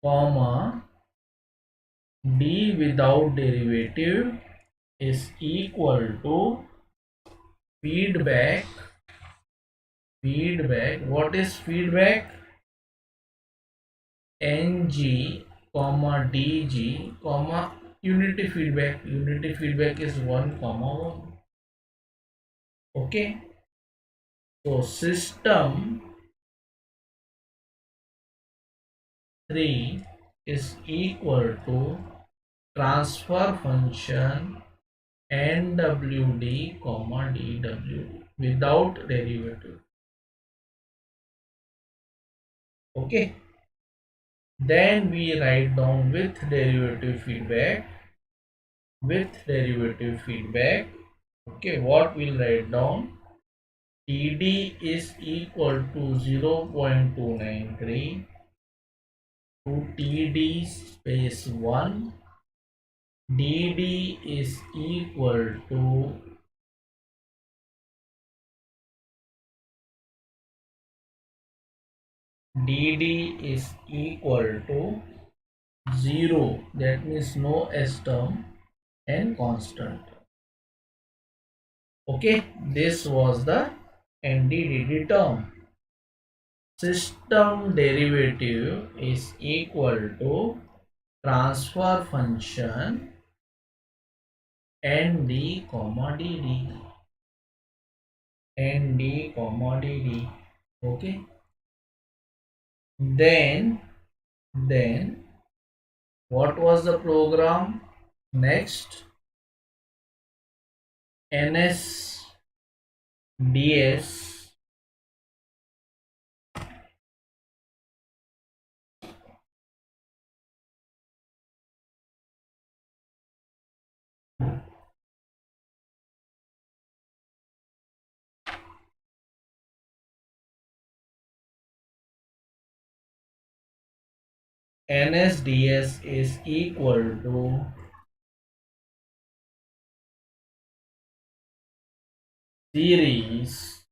comma D without derivative is equal to feedback. What is feedback? NG comma DG comma unity feedback. Unity feedback is 1 comma 1. Okay, so system 3 is equal to transfer function NWD comma DW without derivative. Okay, then we write down with derivative feedback. Okay, what we'll write down? TD is equal to 0.293 to TD space 1. DD is equal to DD is equal to 0, that means no S term and constant. Okay, this was the NDDD term. System derivative is equal to transfer function ND comma DD. Okay, then what was the program? Next, NSDS is equal to series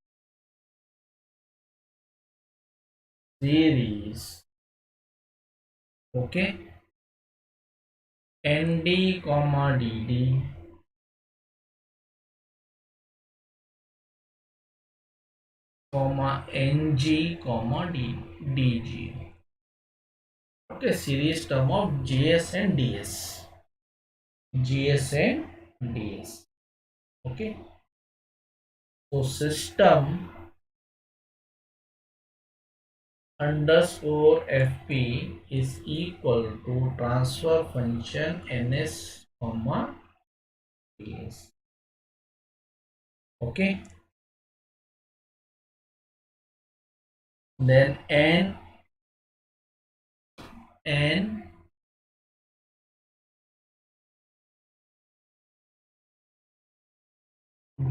okay, ND comma DD comma NG comma DG. Okay, series term of GS and DS. Okay, so system underscore fp is equal to transfer function ns comma ds. Okay, then n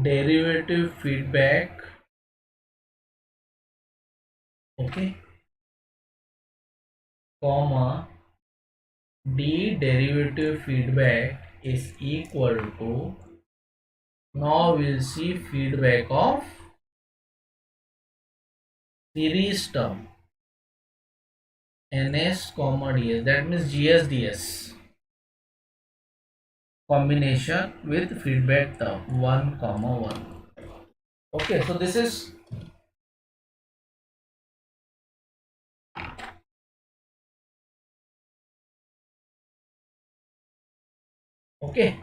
derivative feedback, okay, comma d derivative feedback is equal to, now we'll see feedback of series term ns comma ds, that means gsds combination with feedback term 1 comma 1. Okay, so this is, okay,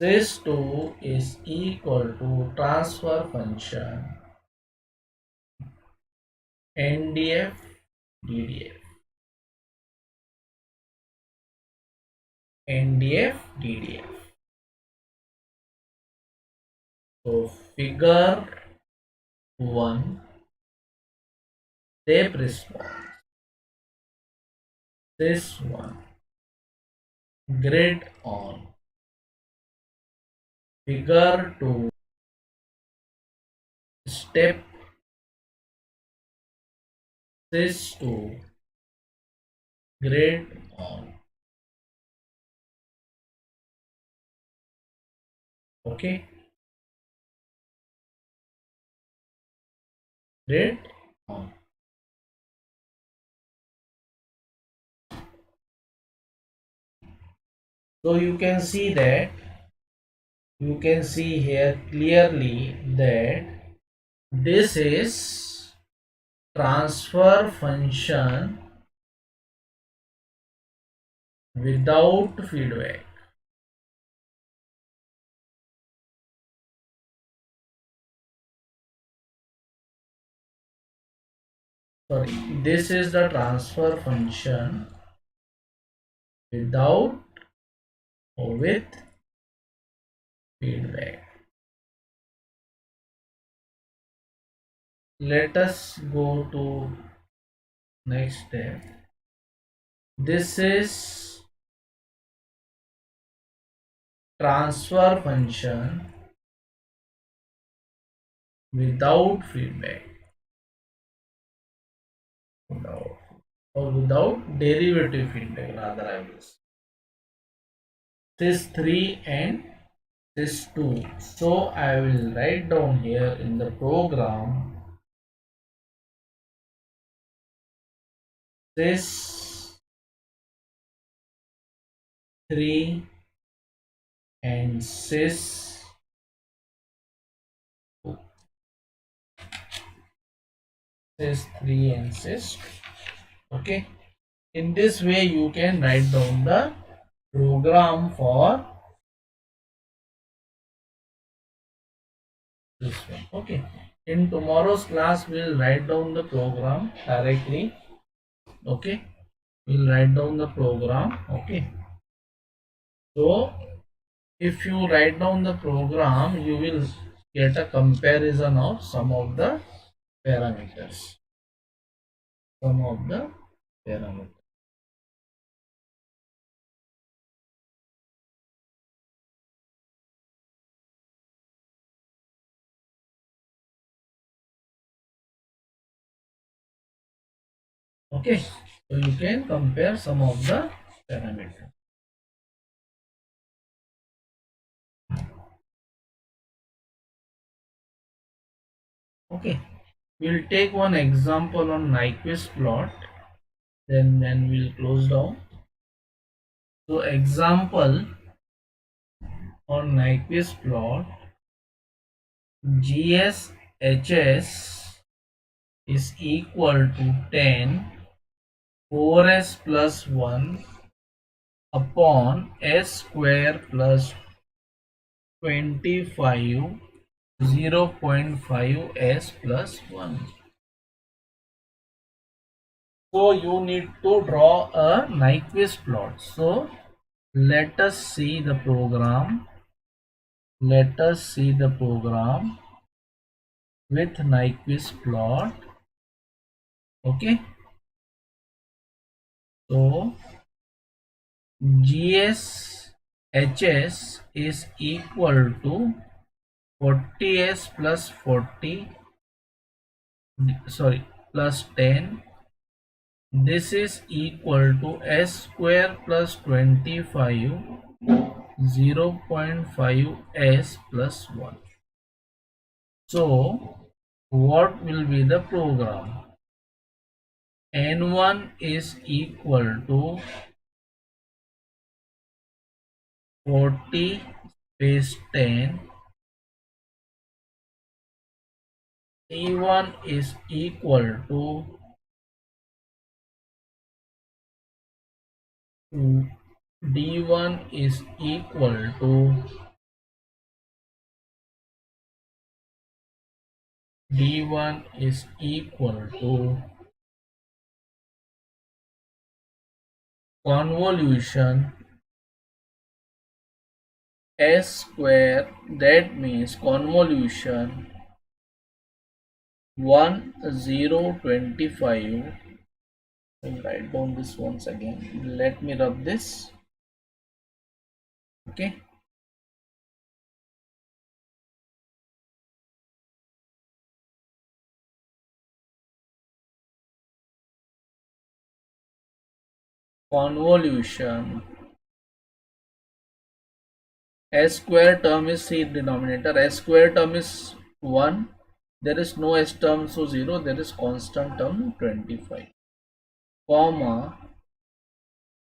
SYS2 is equal to transfer function ndf ddf, ndf ddf. So figure 1, step response, SYS1, grid on. Figure 2, step SYS2, grid on. Okay, grid on. So you can see that, you can see here clearly that this is transfer function without feedback. Sorry, this is the transfer function without or with feedback. Let us go to next step. This is transfer function without feedback, without, or without derivative feedback rather, I will say. This 3 and this 2. So I will write down here in the program this 3 and sys 2. Sys 3 and sys 2. Okay. In this way you can write down the program for this one. Okay. In tomorrow's class we'll write down the program directly. Okay. We'll write down the program. Okay. So if you write down the program, you will get a comparison of some of the parameters. Some of the parameters. Okay, so you can compare some of the parameters. Okay, we'll take one example on Nyquist plot, then we'll close down. So example on Nyquist plot, GSHS is equal to 10, 4s plus 1 upon s square plus 25 0.5 s plus 1. So you need to draw a Nyquist plot. So let us see the program. Let us see the program with Nyquist plot. Okay. So GSHS is equal to 40s plus 40, sorry, plus 10. This is equal to s square plus 25, 0.5 s plus 1. So what will be the program? N1 is equal to 40 space 10. T1 is equal to D1 is equal to D1 is equal to convolution s square, that means convolution 1025. I'll write down this once again. Let me rub this. Okay. Convolution s square term is c denominator, s square term is 1, there is no s term, so 0, there is constant term 25, comma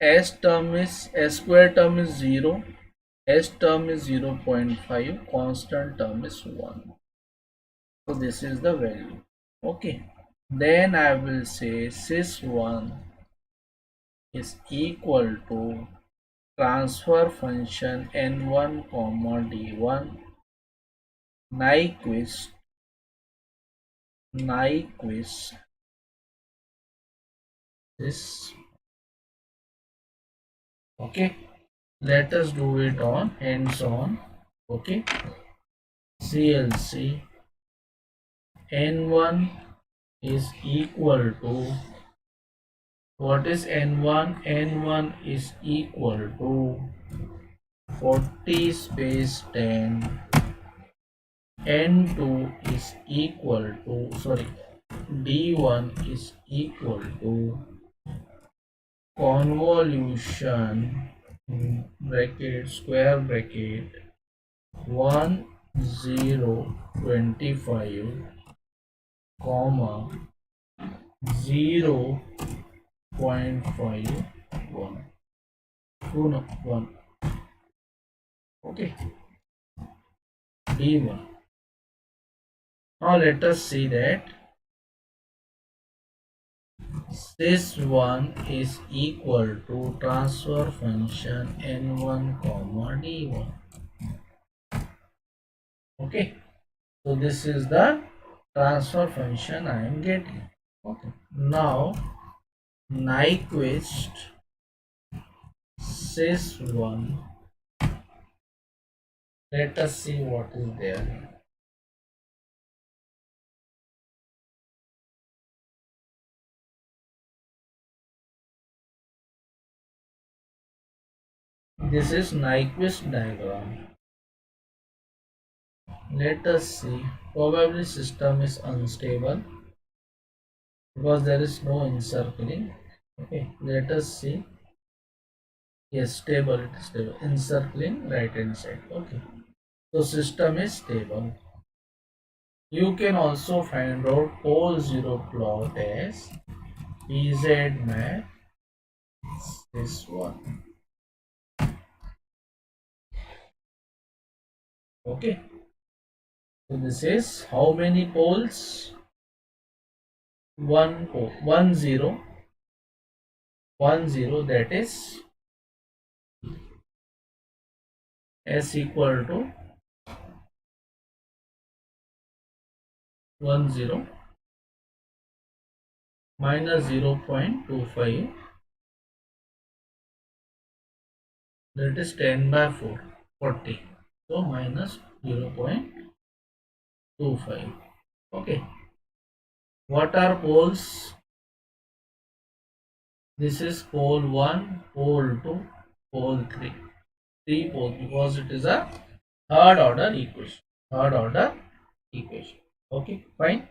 s term is s square term is 0, s term is 0.5, constant term is 1. So this is the value. Okay, then I will say sys1 is equal to transfer function n1 comma d1 Nyquist this. Okay, let us do it on hands on. Okay, CLC n1 is equal to, what is n1? N1 is equal to 40 space 10. N2 is equal to, sorry, D1 is equal to convolution bracket square bracket 1025 comma 0.51 no 1. Okay, D1. Now let us see that this one is equal to transfer function n1 comma d1. Okay, so this is the transfer function I am getting. Okay, now Nyquist sys1, let us see what is there. This is Nyquist diagram. Let us see. Probably system is unstable because there is no encircling. Okay, let us see. Yes, stable, it is stable. Encircling right hand side. Okay, so system is stable. You can also find out pole zero plot as PZ map this one. Okay, so this is how many poles? One pole, 10, 10, that is s equal to 10 minus 0.25, that is 10 by 4, 40. So minus 0.25. Okay. What are poles? This is pole 1, pole 2, pole 3. 3 poles because it is a third order equation. Third order equation. Okay, fine.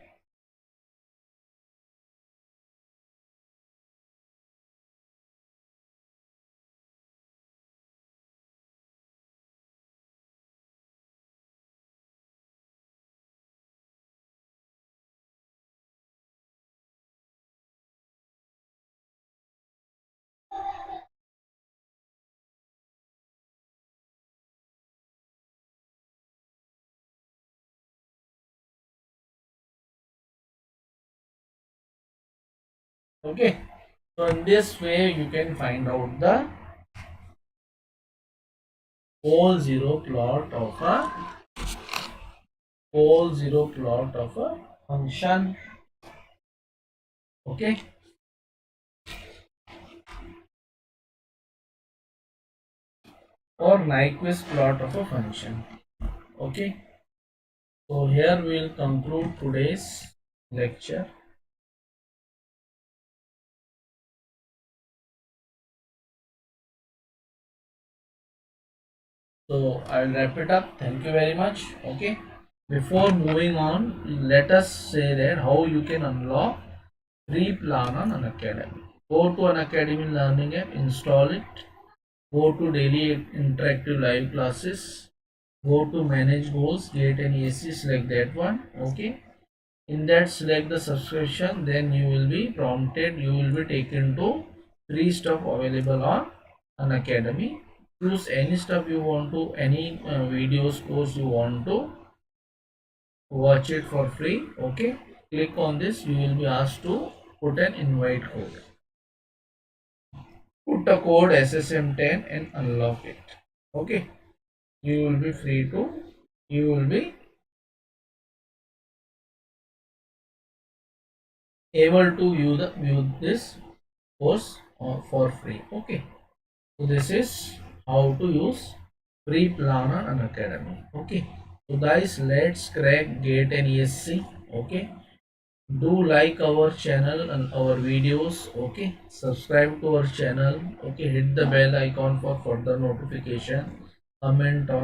Okay. So in this way you can find out the pole zero plot of a function. Okay. Or Nyquist plot of a function. Okay. So here we will conclude today's lecture. So I'll wrap it up. Thank you very much. Okay. Before moving on, let us say that how you can unlock free plan on Unacademy. Go to Unacademy Learning app, install it. Go to daily interactive live classes. Go to manage goals, GATE and ESE, select that one. Okay. In that select the subscription, then you will be prompted, you will be taken to free stuff available on Unacademy. Choose any stuff you want to, any videos course you want to watch it for free. Okay, click on this, you will be asked to put an invite code. Put a code SSM10 and unlock it. Okay, you will be free to, you will be able to view this course for free. Okay, so this is how to use free plan on Unacademy. Okay, so guys, let's crack GATE and ESE. Okay, do like our channel and our videos. Okay, subscribe to our channel. Okay, hit the bell icon for further notification. Comment on